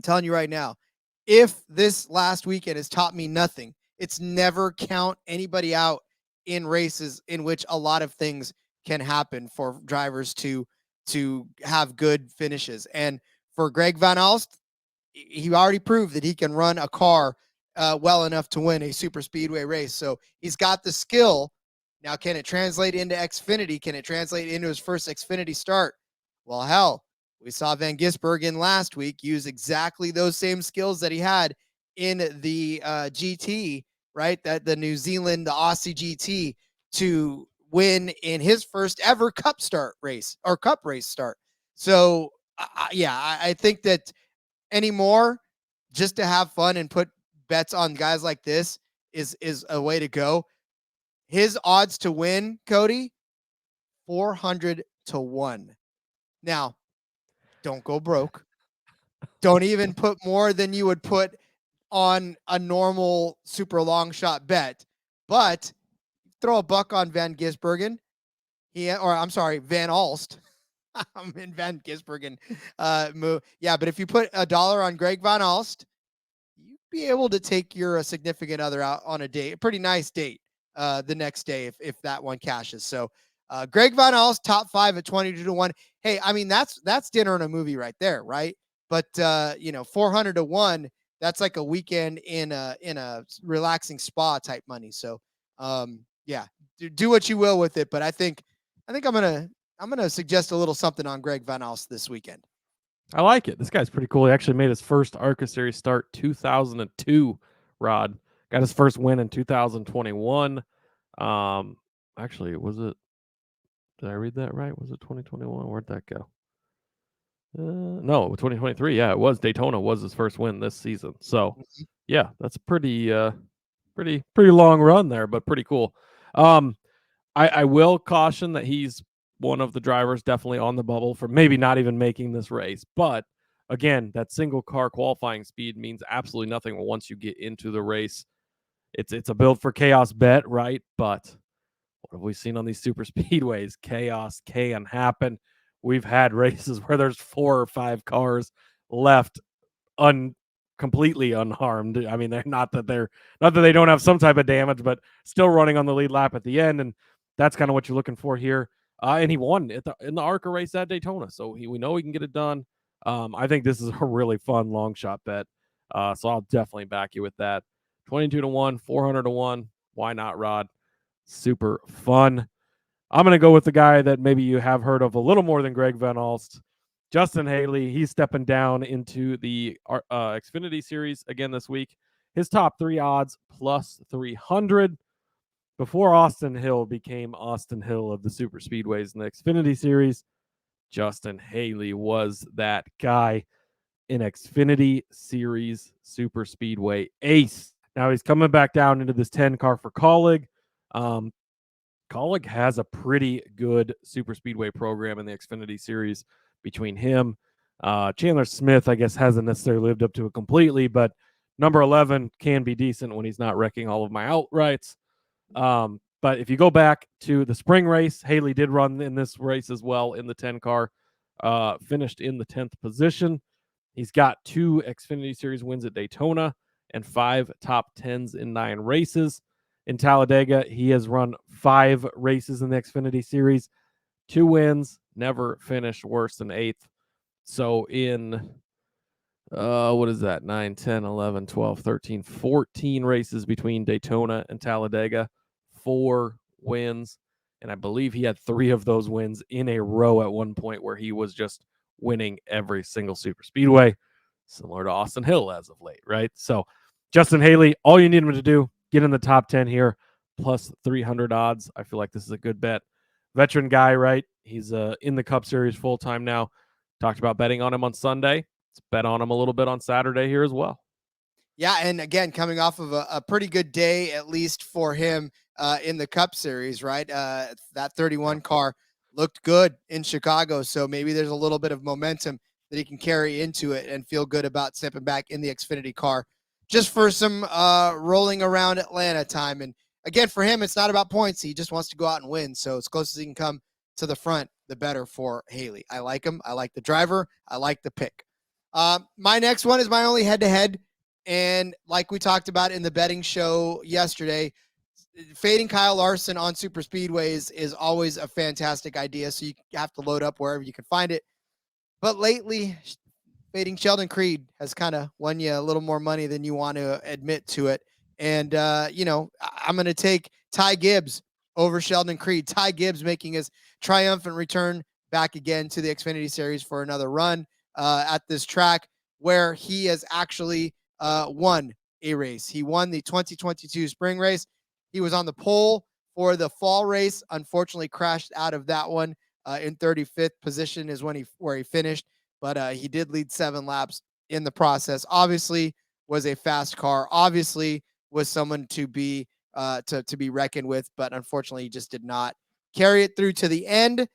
telling you right now, if this last weekend has taught me nothing, it's never count anybody out in races in which a lot of things can happen for drivers to have good finishes. And for Greg Van Alst, he already proved that he can run a car well enough to win a super speedway race. So he's got the skill. Now, can it translate into Xfinity? Can it translate into his first Xfinity start? Well, hell, we saw Van Gisbergen last week use exactly those same skills that he had in the GT, right? That the New Zealand, the Aussie GT, to win in his first ever Cup race start. So, I think that anymore, just to have fun and put bets on guys like this is a way to go. His odds to win, Cody, 400-1. Now, don't go broke. Don't even put more than you would put on a normal super long shot bet, but throw a buck on Van Gisbergen. Van Alst. I'm in Van Gisbergen move. Yeah, but if you put $1 on Greg Van Alst, you'd be able to take your significant other out on a date, a pretty nice date, the next day if that one cashes. So Greg Van Alst, top 5 at 22-1. Hey, I mean, that's dinner and a movie right there, right? But 400-1, that's like a weekend in a relaxing spa type money. So yeah, do what you will with it. But I think I'm gonna suggest a little something on Greg Van Alst this weekend. I like it. This guy's pretty cool. He actually made his first ARCA Series start 2002. Rod got his first win in 2021. Actually, was it? Did I read that right? Was it 2021? Where'd that go? No, 2023. Yeah, it was. Daytona was his first win this season. So, yeah, that's a pretty long run there, but pretty cool. I will caution that he's one of the drivers definitely on the bubble for maybe not even making this race. But again, that single car qualifying speed means absolutely nothing once you get into the race. It's a build for chaos bet, right? But what have we seen on these super speedways? Chaos can happen. We've had races where there's 4 or 5 cars left completely unharmed. I mean, not that they don't have some type of damage, but still running on the lead lap at the end, and that's kind of what you're looking for here. And he won in the ARCA race at Daytona, so we know he can get it done. I think this is a really fun long shot bet, so I'll definitely back you with that. 22-1, 400-1. Why not, Rod? Super fun. I'm going to go with the guy that maybe you have heard of a little more than Greg Van Alst, Justin Haley. He's stepping down into the Xfinity Series again this week. His top 3 odds plus 300. Before Austin Hill became Austin Hill of the super speedways in the Xfinity Series, Justin Haley was that guy, in Xfinity Series super speedway ace. Now he's coming back down into this 10 car for Colleague. Colleague has a pretty good super speedway program in the Xfinity Series between him. Chandler Smith, I guess, hasn't necessarily lived up to it completely, but number 11 can be decent when he's not wrecking all of my outrights. But if you go back to the spring race, Haley did run in this race as well in the 10 car, finished in the 10th position. He's got 2 Xfinity Series wins at Daytona and 5 top 10s in 9 races. In Talladega, he has run 5 races in the Xfinity Series, 2 wins, never finished worse than 8th. So in, what is that, 9, 10, 11, 12, 13, 14 races between Daytona and Talladega, 4 wins. And I believe he had 3 of those wins in a row at one point where he was just winning every single super speedway, similar to Austin Hill as of late, right? So Justin Haley, all you need him to do, get in the top 10 here, plus 300 odds. I feel like this is a good bet. Veteran guy, right? He's in the Cup Series full-time now. Talked about betting on him on Sunday. Let's bet on him a little bit on Saturday here as well. Yeah, and again, coming off of a pretty good day, at least for him in the Cup Series, right? That 31 car looked good in Chicago, so maybe there's a little bit of momentum that he can carry into it and feel good about stepping back in the Xfinity car just for some rolling around Atlanta time. And again, for him, it's not about points. He just wants to go out and win. So as close as he can come to the front, the better for Haley. I like him. I like the driver. I like the pick. My next one is my only head-to-head. And like we talked about in the betting show yesterday, fading Kyle Larson on super speedways is always a fantastic idea. So you have to load up wherever you can find it. But lately, fading Sheldon Creed has kind of won you a little more money than you want to admit to it. And, I'm going to take Ty Gibbs over Sheldon Creed. Ty Gibbs making his triumphant return back again to the Xfinity Series for another run at this track where he has actually won a race. He won the 2022 spring race. He was on the pole for the fall race, unfortunately crashed out of that one in 35th position is where he finished. But he did lead 7 laps in the process. Obviously was a fast car. Obviously was someone to be to be reckoned with, but unfortunately he just did not carry it through to the end.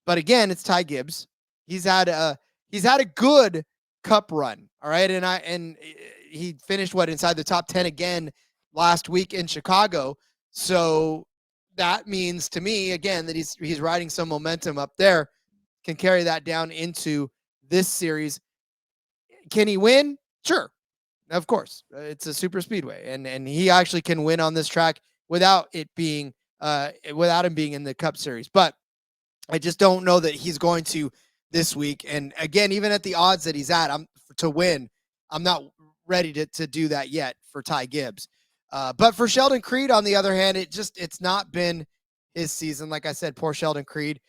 But again, it's Ty Gibbs. He's had a good Cup run. All right. And he finished inside the top 10 again last week in Chicago. So that means to me, again, that he's riding some momentum up there, can carry that down into this series. Can he win? Sure. Of course. It's a super speedway. And he actually can win on this track without him being in the Cup series. But I just don't know that he's going to this week. And again, even at the odds that he's at, to win, I'm not ready to do that yet for Ty Gibbs. But for Sheldon Creed, on the other hand, it's not been his season. Like I said, poor Sheldon Creed.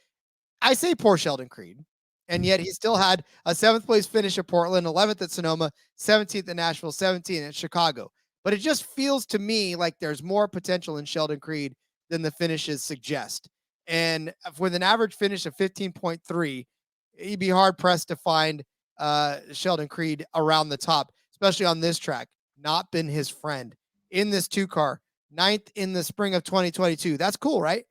I say poor Sheldon Creed, and yet he still had a 7th place finish at Portland, 11th at Sonoma, 17th at Nashville, 17th at Chicago. But it just feels to me like there's more potential in Sheldon Creed than the finishes suggest. And with an average finish of 15.3, he'd be hard pressed to find Sheldon Creed around the top, especially on this track. Not been his friend in this 2-car, 9th in the spring of 2022. That's cool, right?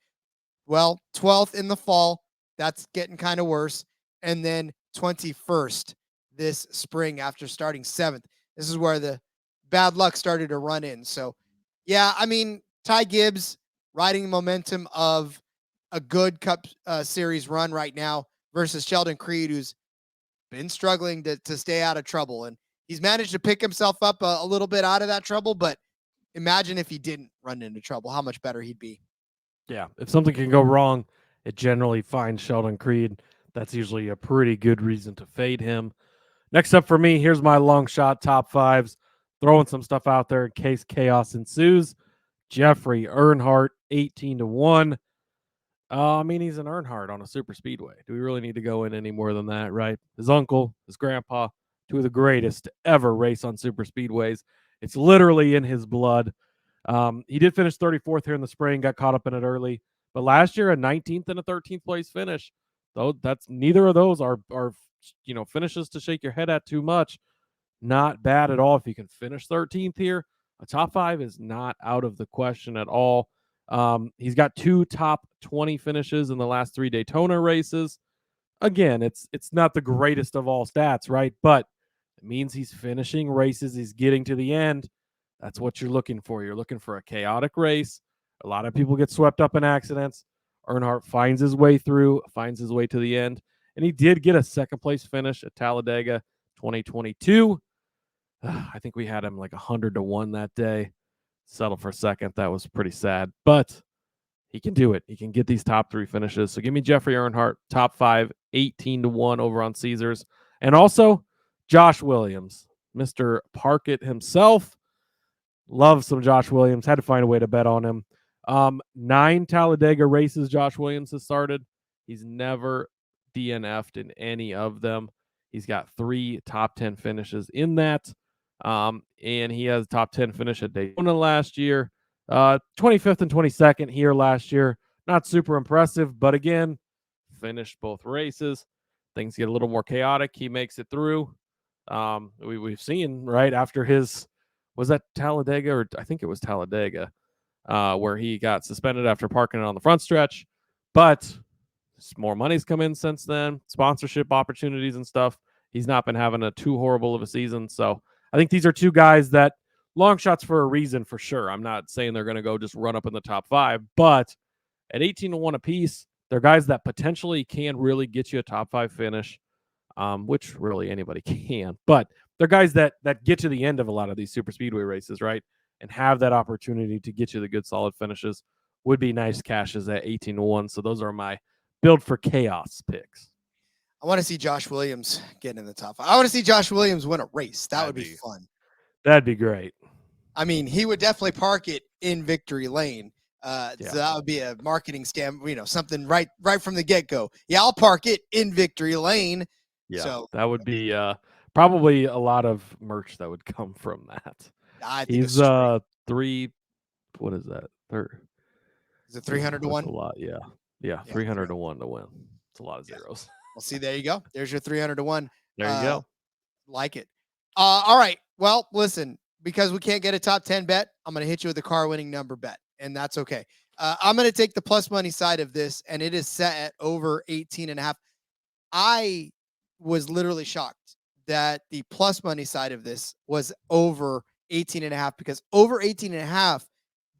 Well, 12th in the fall. That's getting kind of worse. And then 21st this spring after starting 7th. This is where the bad luck started to run in. So, yeah, I mean, Ty Gibbs riding the momentum of a good Cup series run right now versus Sheldon Creed, who's been struggling to stay out of trouble. And he's managed to pick himself up a little bit out of that trouble, but imagine if he didn't run into trouble, how much better he'd be. Yeah, if something can go wrong, it generally finds Sheldon Creed. That's usually a pretty good reason to fade him. Next up for me, here's my long shot top 5s. Throwing some stuff out there in case chaos ensues. Jeffrey Earnhardt, 18-1. I mean, he's an Earnhardt on a super speedway. Do we really need to go in any more than that, right? His uncle, his grandpa, 2 of the greatest to ever race on super speedways. It's literally in his blood. He did finish 34th here in the spring, got caught up in it early. But last year, a 19th and a 13th place finish. Though that's neither of those are finishes to shake your head at too much. Not bad at all. If you can finish 13th here, a top 5 is not out of the question at all. He's got 2 top 20 finishes in the last 3 Daytona races. Again, it's not the greatest of all stats, right? But it means he's finishing races. He's getting to the end. That's what you're looking for. You're looking for a chaotic race. A lot of people get swept up in accidents. Earnhardt finds his way through, finds his way to the end. And he did get a 2nd place finish at Talladega 2022. I think we had him like 100-1 that day. Settle for 2nd. That was pretty sad, but he can do it. He can get these top 3 finishes. So give me Jeffrey Earnhardt, top 5, 18-1 over on Caesars. And also Josh Williams, Mr. Park It himself. Love some Josh Williams. Had to find a way to bet on him. 9 Talladega races Josh Williams has started. He's never DNF'd in any of them. He's got 3 top 10 finishes in that. And he has a top 10 finish at Daytona last year. 25th and 22nd here last year. Not super impressive, but again, finished both races. Things get a little more chaotic. He makes it through. We've seen right after was that Talladega, or I think it was Talladega, where he got suspended after parking it on the front stretch. But more money's come in since then, sponsorship opportunities and stuff. He's not been having a too horrible of a season. So I think these are 2 guys that long shots for a reason, for sure. I'm not saying they're going to go just run up in the top 5, but at 18-1 apiece, they're guys that potentially can really get you a top 5 finish, which really anybody can. But they're guys that get to the end of a lot of these super speedway races, right? And have that opportunity to get you the good solid finishes. Would be nice cashes at 18-1. So those are my build for chaos picks. I want to see Josh Williams get in the top 5. I want to see Josh Williams win a race. That would be fun. That'd be great. I mean, he would definitely park it in victory lane. So that would be a marketing scam, something right from the get-go. Yeah, I'll park it in victory lane. Yeah, so that would be probably a lot of merch that would come from that. I think he's 3. What is that? Is it 300-1? A lot, yeah, 300-1 to win. It's a lot of zeros. Well, see, there you go. There's your 300-1. There you go. Like it. All right. Well, listen, because we can't get a top 10 bet, I'm going to hit you with a car winning number bet, and that's okay. I'm going to take the plus money side of this, and it is set at over 18.5. I was literally shocked that the plus money side of this was over 18.5, because over 18.5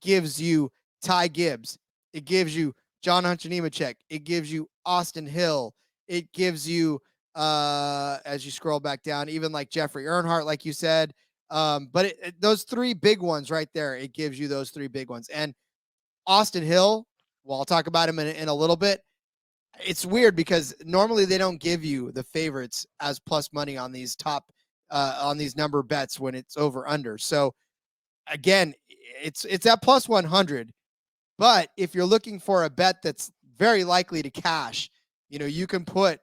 gives you Ty Gibbs. It gives you John Hunter Nemechek. It gives you Austin Hill. It gives you, as you scroll back down, even like Jeffrey Earnhardt, like you said. But those three big ones right there, it gives you those three big ones. And Austin Hill, well, I'll talk about him in a little bit. It's weird because normally they don't give you the favorites as plus money on these on these number bets when it's over under. So again, it's at plus 100. But if you're looking for a bet that's very likely to cash, you can put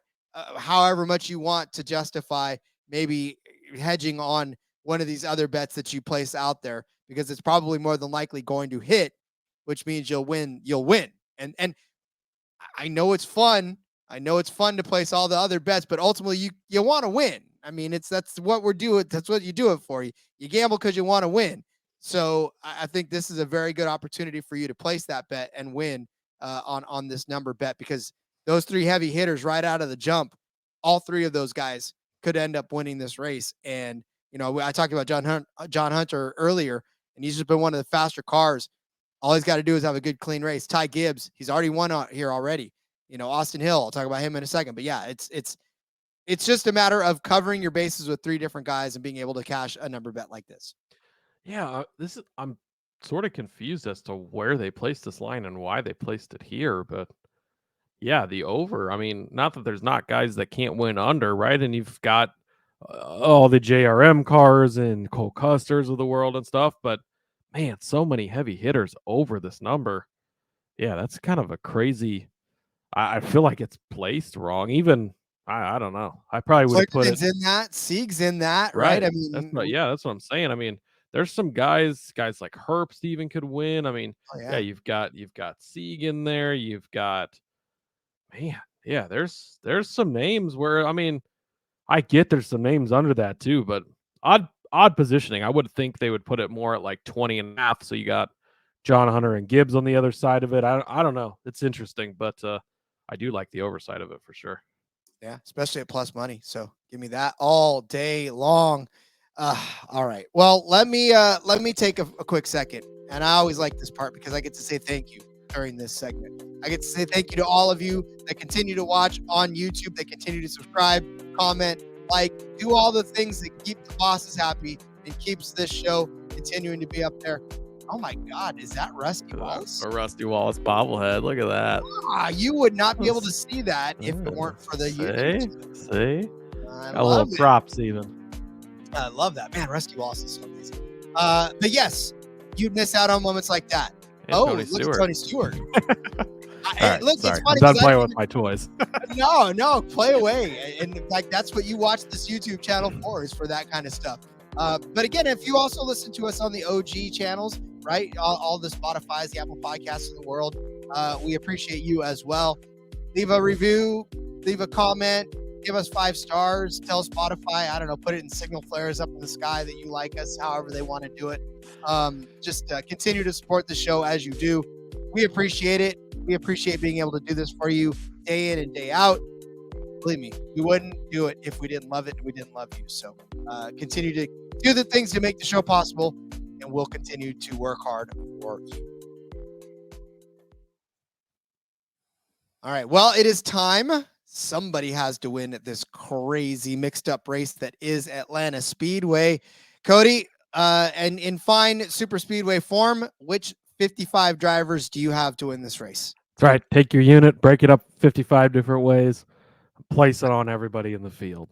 however much you want to justify maybe hedging on one of these other bets that you place out there, because it's probably more than likely going to hit, which means you'll win. And I know it's fun. I know it's fun to place all the other bets, but ultimately you want to win. I mean, that's what we're doing. That's what you do it for. You gamble because you want to win. So I think this is a very good opportunity for you to place that bet and win on this number bet, because those three heavy hitters right out of the jump, all three of those guys could end up winning this race. And, I talked about John Hunter earlier, and he's just been one of the faster cars. All he's got to do is have a good, clean race. Ty Gibbs, he's already won out here already. Austin Hill, I'll talk about him in a second. But yeah, it's just a matter of covering your bases with three different guys and being able to cash a number bet like this. Yeah, I'm sort of confused as to where they placed this line and why they placed it here, but yeah, the over. I mean, not that there's not guys that can't win under, right? And you've got all the JRM cars and Cole Custers of the world and stuff, but man, so many heavy hitters over this number. Yeah, that's kind of a crazy. I feel like it's placed wrong. Even I don't know. I probably would have put it in that. Sieg's in that, right? I mean, that's what I'm saying. I mean, there's some guys like Herbst even could win. I mean, you've got Sieg in there. You've got, man, yeah. There's some names where, I mean, I get there's some names under that too, but odd positioning. I would think they would put it more at like 20.5. So you got John Hunter and Gibbs on the other side of it. I don't know. It's interesting, but I do like the overside of it for sure. Yeah, especially at plus money. So give me that all day long. All right. Well, let me take a quick second. And I always like this part because I get to say thank you during this segment. I get to say thank you to all of you that continue to watch on YouTube, that continue to subscribe, comment, like, do all the things that keep the bosses happy and keeps this show continuing to be up there. Oh my God, is that Rusty Wallace? A Rusty Wallace bobblehead. Look at that. You would not be able to see that if it weren't for the YouTube. See? Got a little props even. I love that. Man, Rusty Wallace is so amazing. But yes, you'd miss out on moments like that. And look at Tony Stewart. Right, it's funny. I'm done playing with my toys. No, play away. And like, that's what you watch this YouTube channel for, is for that kind of stuff. But again, if you also listen to us on the OG channels, right? All the Spotify's, the Apple Podcasts of the world, we appreciate you as well. Leave a review, leave a comment, give us 5 stars, tell Spotify, I don't know, put it in signal flares up in the sky that you like us, however they want to do it. Just continue to support the show as you do. We appreciate it. We appreciate being able to do this for you day in and day out. Believe me, we wouldn't do it if we didn't love it and we didn't love you. So continue to do the things to make the show possible, and we'll continue to work hard for you. All right. Well, it is time. Somebody has to win at this crazy mixed up race that is Atlanta Speedway. Cody, and in fine super speedway form, which 55 drivers do you have to win this race? That's right. Take your unit, break it up 55 different ways, place it on everybody in the field.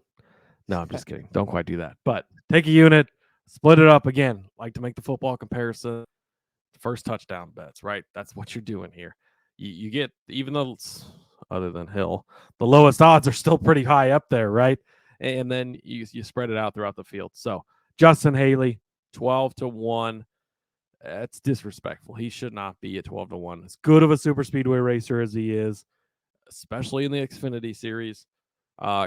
No, I'm just kidding. Don't quite do that. But take a unit, split it up again. Like to make the football comparison, first touchdown bets, right? That's what you're doing here. You get, even though it's other than Hill, the lowest odds are still pretty high up there, right? And then you spread it out throughout the field. So Justin Haley, 12-1. That's disrespectful. He should not be at 12-1. As good of a super speedway racer as he is, especially in the Xfinity Series,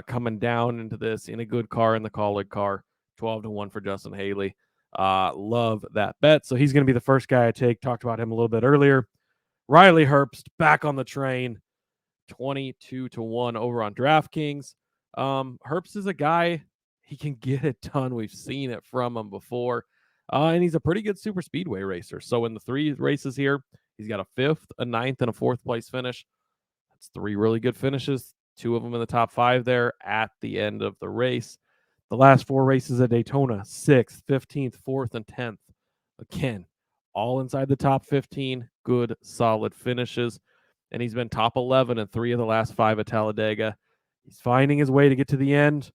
coming down into this in a good car, in the Colleague car, 12-1 for Justin Haley. Love that bet. So he's going to be the first guy I take. Talked about him a little bit earlier. Riley Herbst back on the train, 22-1 over on DraftKings. Herbst is a guy, he can get it done. We've seen it from him before. And he's a pretty good super speedway racer. So in the 3 races here, he's got a 5th, a 9th, and a 4th place finish. That's 3 really good finishes. 2 of them in the top 5 there at the end of the race. The last 4 races at Daytona, 6th, 15th, 4th, and 10th. Again, all inside the top 15. Good, solid finishes. And he's been top 11 in 3 of the last 5 at Talladega. He's finding his way to get to the end.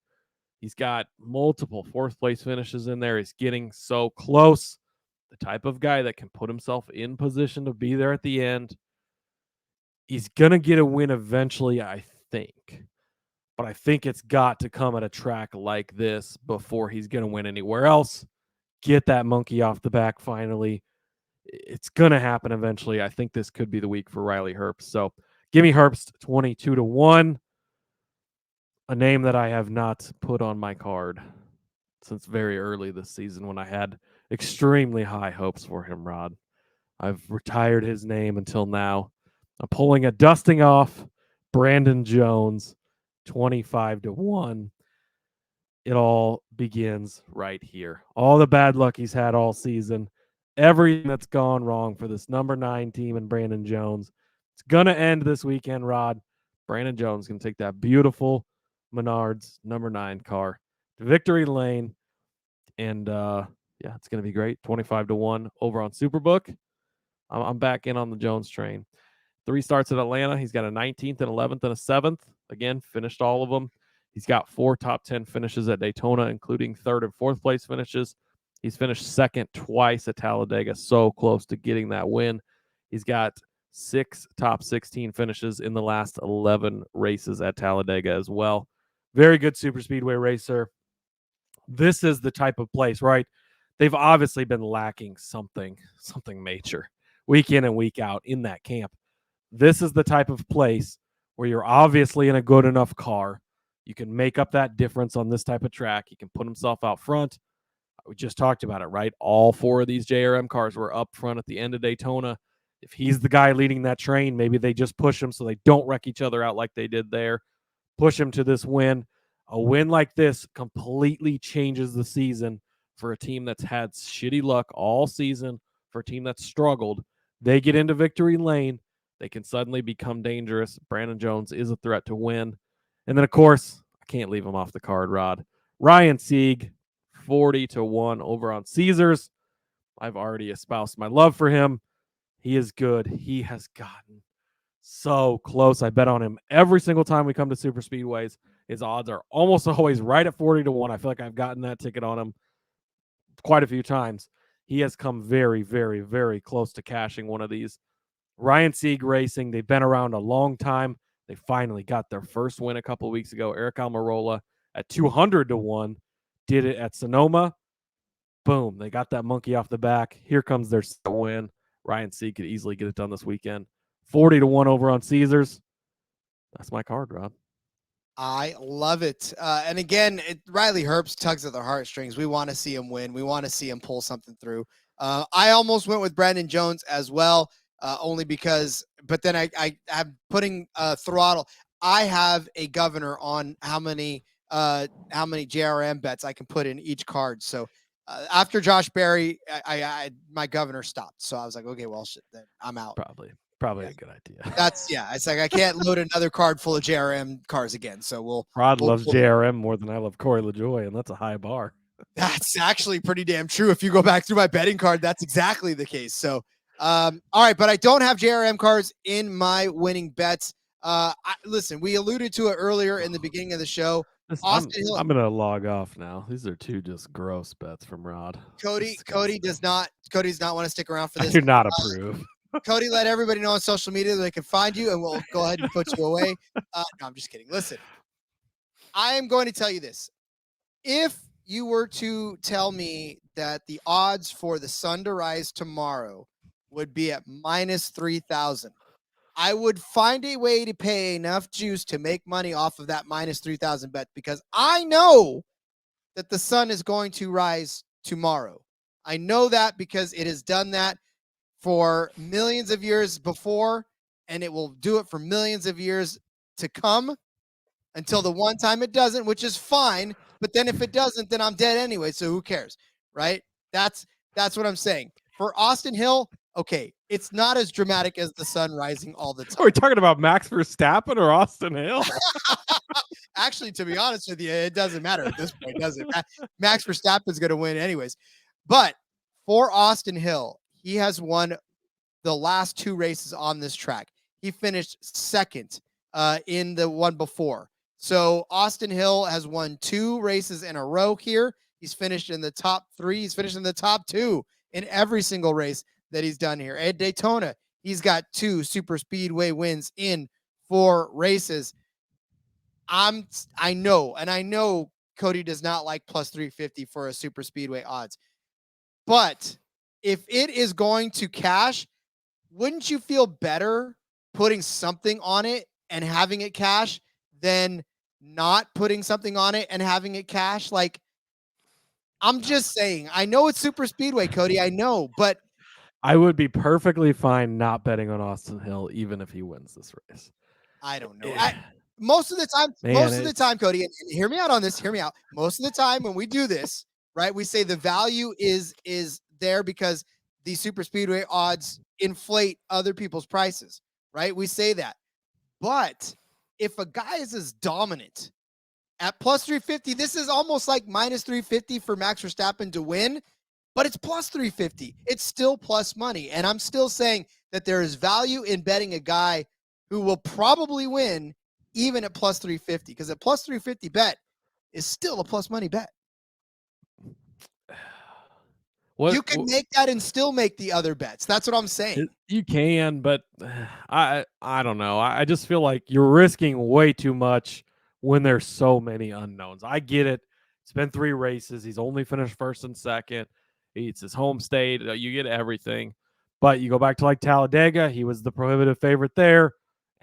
He's got multiple 4th place finishes in there. He's getting so close. The type of guy that can put himself in position to be there at the end. He's going to get a win eventually, I think. But I think it's got to come at a track like this before he's going to win anywhere else. Get that monkey off the back finally. It's going to happen eventually. I think this could be the week for Riley Herbst. So give me Herbst 22-1. A name that I have not put on my card since very early this season when I had extremely high hopes for him, Rod. I've retired his name until now. I'm pulling a dusting off Brandon Jones, 25-1. It all begins right here. All the bad luck he's had all season, everything that's gone wrong for this number 9 team and Brandon Jones. It's going to end this weekend, Rod. Brandon Jones can take that beautiful Menards number 9 car to victory lane. And it's going to be great. 25-1 over on Superbook. I'm back in on the Jones train. 3 starts at Atlanta. He's got a 19th, an 11th, and a 7th. Again, finished all of them. He's got 4 top 10 finishes at Daytona, including 3rd and 4th place finishes. He's finished 2nd twice at Talladega, so close to getting that win. He's got 6 top 16 finishes in the last 11 races at Talladega as well. Very good super speedway racer. This is the type of place, right? They've obviously been lacking something major week in and week out in that camp. This is the type of place where you're obviously in a good enough car. You can make up that difference on this type of track. He can put himself out front. We just talked about it, right? All 4 of these JRM cars were up front at the end of Daytona. If he's the guy leading that train, maybe they just push him so they don't wreck each other out like they did there. Push him to this win. A win like this completely changes the season for a team that's had shitty luck all season, for a team that's struggled. They get into victory lane. They can suddenly become dangerous. Brandon Jones is a threat to win. And then, of course, I can't leave him off the card, Rod. Ryan Sieg, 40-1 over on Caesars. I've already espoused my love for him. He is good. He has gotten so close. I bet on him every single time we come to super speedways. His odds are almost always right at 40-1. I feel like I've gotten that ticket on him quite a few times. He has come very, very, very close to cashing one of these. Ryan Sieg Racing, they've been around a long time. They finally got their first win a couple of weeks ago. Eric Almirola at 200-1 did it at Sonoma. Boom, they got that monkey off the back. Here comes their win. Ryan Sieg could easily get it done this weekend. 40-1 over on Caesars. That's my card, Rob. I love it. And again, Riley Herbst tugs at the heartstrings. We want to see him win. We want to see him pull something through. I almost went with Brandon Jones as well, only because, but then I am putting throttle. I have a governor on how many JRM bets I can put in each card. So after Josh Berry, my governor stopped. So I was like, okay, well, shit, then I'm out. Probably a good idea. It's like I can't load another card full of JRM cars again. So Rod loves JRM more than I love Corey LaJoie, and that's a high bar. That's actually pretty damn true. If you go back through my betting card, that's exactly the case. So, all right, but I don't have JRM cars in my winning bets. Listen, we alluded to it earlier in the beginning of the show. I'm going to log off now. These are 2 just gross bets from Rod. Cody does not want to stick around for this. I do not approve. Cody, let everybody know on social media that they can find you, and we'll go ahead and put you away. No, I'm just kidding. Listen, I am going to tell you this. If you were to tell me that the odds for the sun to rise tomorrow would be at minus 3,000, I would find a way to pay enough juice to make money off of that minus 3,000 bet, because I know that the sun is going to rise tomorrow. I know that because it has done that for millions of years before, and it will do it for millions of years to come until the one time it doesn't, which is fine. But then if it doesn't, then I'm dead anyway. So who cares, right? That's what I'm saying. For Austin Hill, okay, it's not as dramatic as the sun rising all the time. Are we talking about Max Verstappen or Austin Hill? Actually, to be honest with you, it doesn't matter at this point, does it? Max Verstappen's going to win anyways. But for Austin Hill, he has won the last 2 races on this track. He finished second in the one before. So Austin Hill has won 2 races in a row here. He's finished in the top 3. He's finished in the top 2 in every single race that he's done here. At Daytona, he's got 2 super speedway wins in 4 races. I know Cody does not like plus 350 for a super speedway odds. But if it is going to cash, wouldn't you feel better putting something on it and having it cash than not putting something on it and having it cash? Like, I'm just saying, I know it's super speedway, Cody. I know, but I would be perfectly fine not betting on Austin Hill, even if he wins this race. I don't know. Most of the time, Cody, and hear me out on this. Hear me out. Most of the time when we do this, right, we say the value is there because the super speedway odds inflate other people's prices, right? We say that. But if a guy is as dominant at plus 350, this is almost like minus 350 for Max Verstappen to win, but it's plus 350. It's still plus money. And I'm still saying that there is value in betting a guy who will probably win even at plus 350, because a plus 350 bet is still a plus money bet. You can make that and still make the other bets. That's what I'm saying. You can, but I don't know. I just feel like you're risking way too much when there's so many unknowns. I get it. It's been 3 races. He's only finished first and second. It's his home state. You get everything. But you go back to like Talladega. He was the prohibitive favorite there.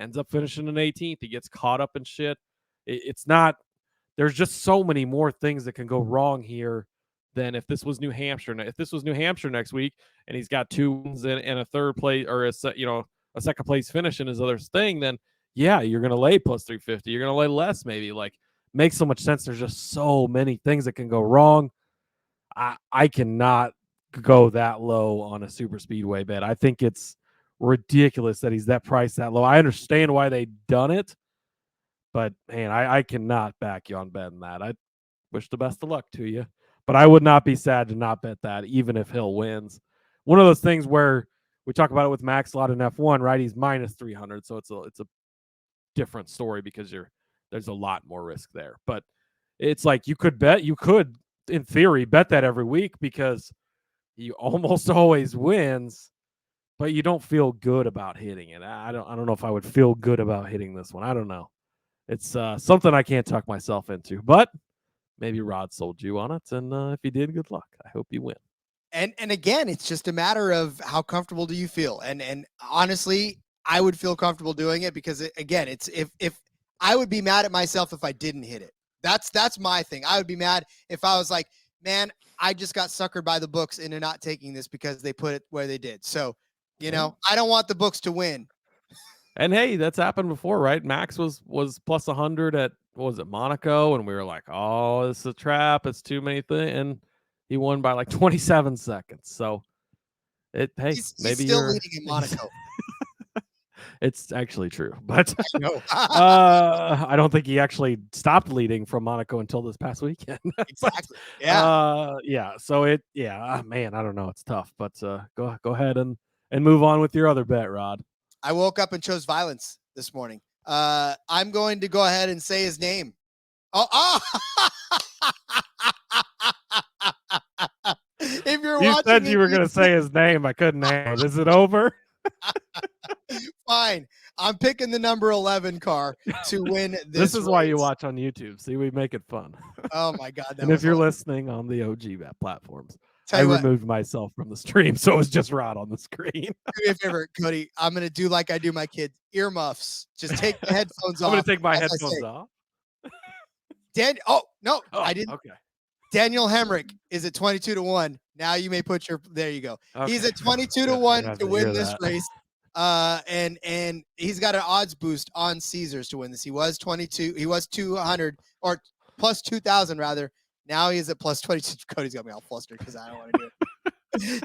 Ends up finishing in 18th. He gets caught up in shit. It's not – there's just so many more things that can go wrong here than if this was New Hampshire. If this was New Hampshire next week and he's got 2 wins and a third place or a second place finish in his other thing, then yeah, you're going to lay plus 350. You're going to lay less maybe. Like, makes so much sense. There's just so many things that can go wrong. I cannot go that low on a super speedway bet. I think it's ridiculous that he's that priced that low. I understand why they done it, but man, I cannot back you on betting that. I wish the best of luck to you, but I would not be sad to not bet that, even if Hill wins. One of those things where we talk about it with Max a lot in F1, right? He's minus 300, so it's a different story because there's a lot more risk there. But it's like you could in theory bet that every week because he almost always wins, but you don't feel good about hitting it. I don't know if I would feel good about hitting this one. I don't know. It's something I can't talk myself into, but maybe Rod sold you on it, and if he did, good luck. I hope you win. And again, it's just a matter of how comfortable do you feel. And honestly, I would feel comfortable doing it because it's if I would be mad at myself if I didn't hit it. That's my thing. I would be mad if I was like, man, I just got suckered by the books into not taking this because they put it where they did. So, I don't want the books to win. And hey, that's happened before, right? Max was plus 100 at, what was it, Monaco, and we were like, oh, this is a trap. It's too many things, and he won by like 27 seconds. So, he's still leading in Monaco. It's actually true, but I know. I don't think he actually stopped leading from Monaco until this past weekend. Exactly. Yeah. So man, I don't know. It's tough, but go ahead and move on with your other bet, Rod. I woke up and chose violence this morning. I'm going to go ahead and say his name. Oh! If you're you watching, said you were going to say his name. I couldn't handle it. Is it over? Fine. I'm picking the number 11 car to win this is race. why you watch on YouTube. See, we make it fun. Oh, my God. And if you're listening on the OG platforms, I removed myself from the stream, so it was just Rod on the screen. Do me a favor, Cody. I'm going to do like I do my kids. Earmuffs. Just take the headphones off. I'm going to take my headphones off. I didn't. Okay. Daniel Hemrick is at 22-1. Now you may put there you go. Okay. He's at 22-1 to win this race. And he's got an odds boost on Caesars to win this. He was 200 or plus 2,000 rather. Now he is at plus 22. Cody's got me all flustered because I don't want to do it.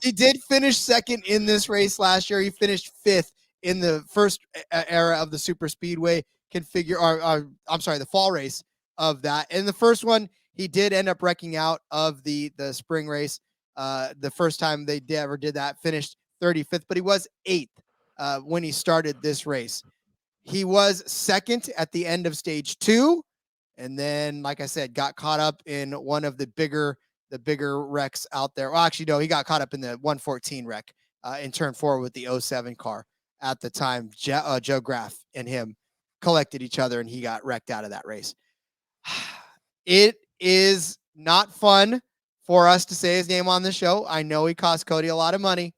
He did finish second in this race last year. He finished fifth in the first era of the super speedway the fall race of that. In the first one, he did end up wrecking out of the spring race. The first time they ever did that, finished 35th, but he was 8th when he started this race. He was second at the end of stage 2. And then, like I said, got caught up in one of the bigger wrecks out there. Well, actually, no, he got caught up in the 114 wreck in turn 4 with the 07 car at the time. Joe Graff and him collected each other, and he got wrecked out of that race. It is not fun for us to say his name on the show. I know he cost Cody a lot of money,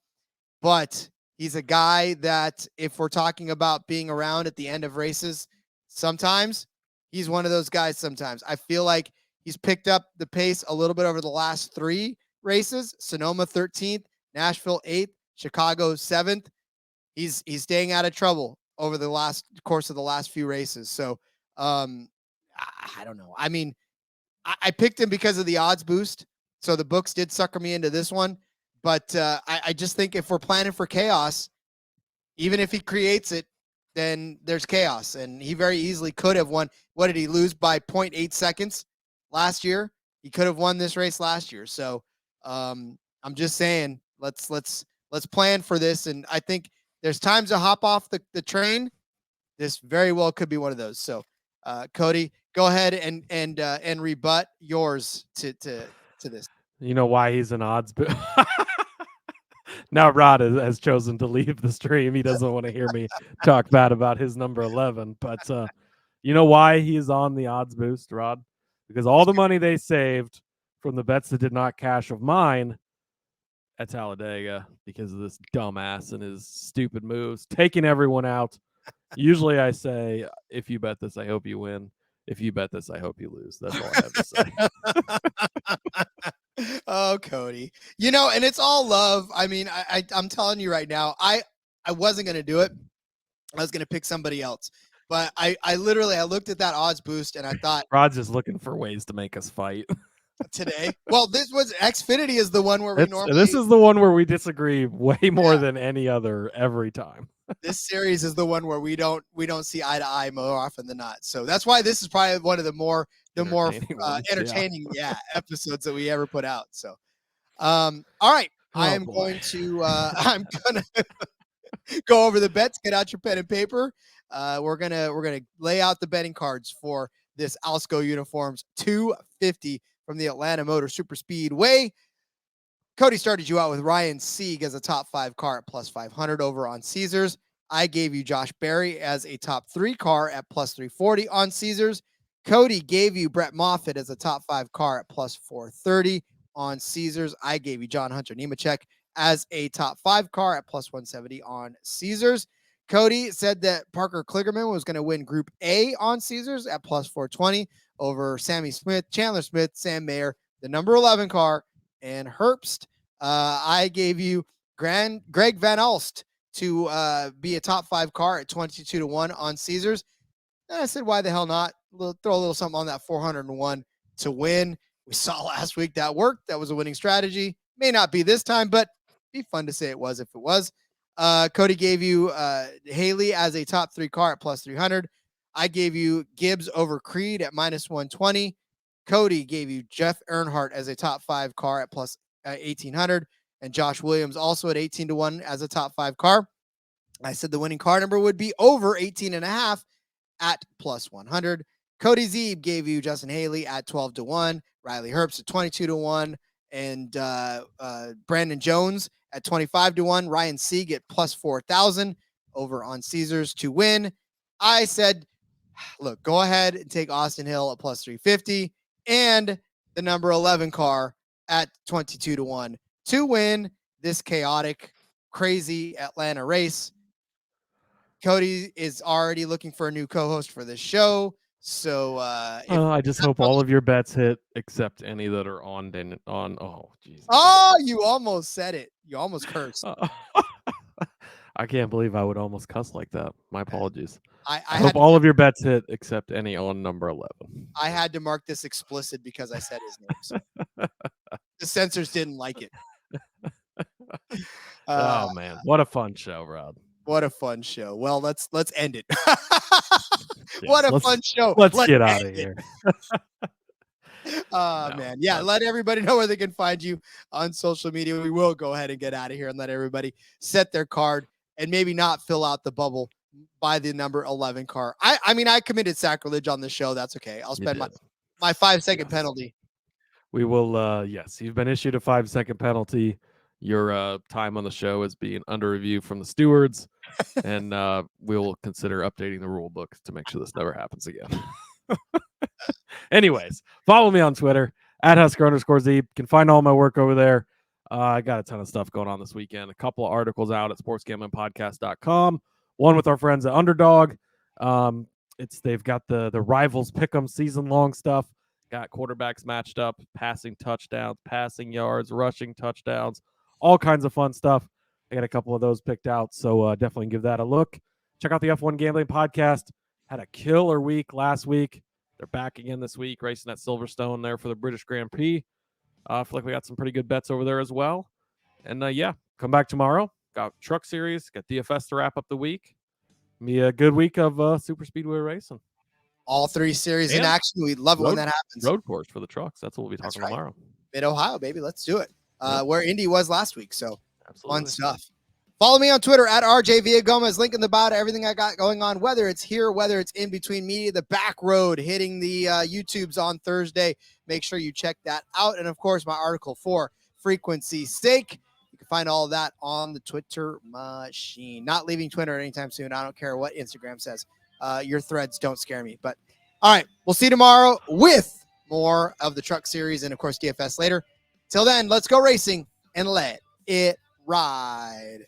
but he's a guy that if we're talking about being around at the end of races, sometimes he's one of those guys. Sometimes I feel like he's picked up the pace a little bit over the last 3 races. Sonoma 13th, Nashville 8th, Chicago 7th. He's staying out of trouble over the course of the last few races. So I don't know. I mean, I picked him because of the odds boost. So the books did sucker me into this one. But I just think if we're planning for chaos, even if he creates it, then there's chaos. And he very easily could have won. What did he lose by 0.8 seconds last year? He could have won this race last year. So I'm just saying, let's plan for this. And I think there's times to hop off the train. This very well could be one of those. So Cody, go ahead and rebut yours to this. You know why he's an odds Now Rod has chosen to leave the stream. He doesn't want to hear me talk bad about his number 11. But you know why he's on the odds boost, Rod? Because all the money they saved from the bets that did not cash of mine at Talladega because of this dumbass and his stupid moves, taking everyone out. Usually I say, if you bet this, I hope you win. If you bet this, I hope you lose. That's all I have to say. Oh, Cody. And it's all love. I mean, I'm telling you right now, I wasn't going to do it. I was going to pick somebody else. But I looked at that odds boost and I thought. Rod's just looking for ways to make us fight. Today. Well, this was Xfinity is the one where This is the one where we disagree way more than any other every time. This series is the one where we don't see eye to eye more often than not. So that's why this is probably one of the more entertaining episodes that we ever put out. So all right. I'm going to go over the bets. Get out your pen and paper. We're gonna lay out the betting cards for this Alsco Uniforms 250 from the Atlanta Motor Super Speedway. Cody started you out with Ryan Sieg as a top 5 car at plus 500 over on Caesars. I gave you Josh Berry as a top 3 car at plus 340 on Caesars. Cody gave you Brett Moffitt as a top 5 car at plus 430 on Caesars. I gave you John Hunter Nemechek as a top 5 car at plus 170 on Caesars. Cody said that Parker Kligerman was going to win Group A on Caesars at plus 420 over Sammy Smith, Chandler Smith, Sam Mayer, the number 11 car, and Herbst. I gave you Greg Van Alst to be a top 5 car at 22-1 on Caesars. And I said, why the hell not? Throw a little something on that 401 to win. We saw last week that worked. That was a winning strategy. May not be this time, but be fun to say it was if it was. Cody gave you Haley as a top 3 car at plus 300. I gave you Gibbs over Creed at minus 120. Cody gave you Jeff Earnhardt as a top 5 car at plus 1,800. And Josh Williams also at 18-1 as a top 5 car. I said the winning car number would be over 18.5 at plus 100. Cody Zeeb gave you Justin Haley at 12-1. Riley Herbst at 22-1. And Brandon Jones at 25-1. Ryan Sieg at plus 4,000 over on Caesars to win. I said, look, go ahead and take Austin Hill at plus 350 and the number 11 car at 22-1 to win this chaotic, crazy Atlanta race. Cody is already looking for a new co-host for this show. So I just hope all of your bets hit except any that are on. Oh, Jesus. Oh, you almost said it. You almost cursed. I can't believe I would almost cuss like that. My apologies. I hope all of your bets hit except any on number 11. I had to mark this explicit because I said his name. So. The censors didn't like it. Oh man, what a fun show, Rod. What a fun show. Well, let's end it. What a fun show. Let's get out of here. Man. Yeah, let everybody know where they can find you on social media. We will go ahead and get out of here and let everybody set their card and maybe not fill out the bubble by the number 11 car. I mean, I committed sacrilege on the show. That's okay. I'll spend my 5-second penalty. We will, yes, you've been issued a 5-second penalty. Your time on the show is being under review from the stewards, and we'll consider updating the rule book to make sure this never happens again. Anyways, follow me on Twitter at Husker_Zeeb. You can find all my work over there. I got a ton of stuff going on this weekend. A couple of articles out at sportsgamblingpodcast.com. One with our friends at Underdog. They've got the Rivals Pick'em season-long stuff. Got quarterbacks matched up, passing touchdowns, passing yards, rushing touchdowns, all kinds of fun stuff. I got a couple of those picked out, so definitely give that a look. Check out the F1 Gambling Podcast. Had a killer week last week. They're back again this week, racing at Silverstone there for the British Grand Prix. I feel like we got some pretty good bets over there as well. And yeah, come back tomorrow. Got Truck Series, got DFS to wrap up the week. Be a good week of Super Speedway racing. All 3 series in action. We love it when that happens. Road course for the trucks. That's what we'll be talking tomorrow. Mid-Ohio, baby. Let's do it. Where Indy was last week. So absolutely fun stuff. Follow me on Twitter at RJ Villagomez. Link in the bio to everything I got going on, whether it's here, whether it's in between media, the back road, hitting the YouTubes on Thursday. Make sure you check that out. And, of course, my article for Frequency Stake. You can find all of that on the Twitter machine. Not leaving Twitter anytime soon. I don't care what Instagram says. Your threads don't scare me. But, all right, we'll see you tomorrow with more of the Truck Series and, of course, DFS later. Till then, let's go racing and let it ride.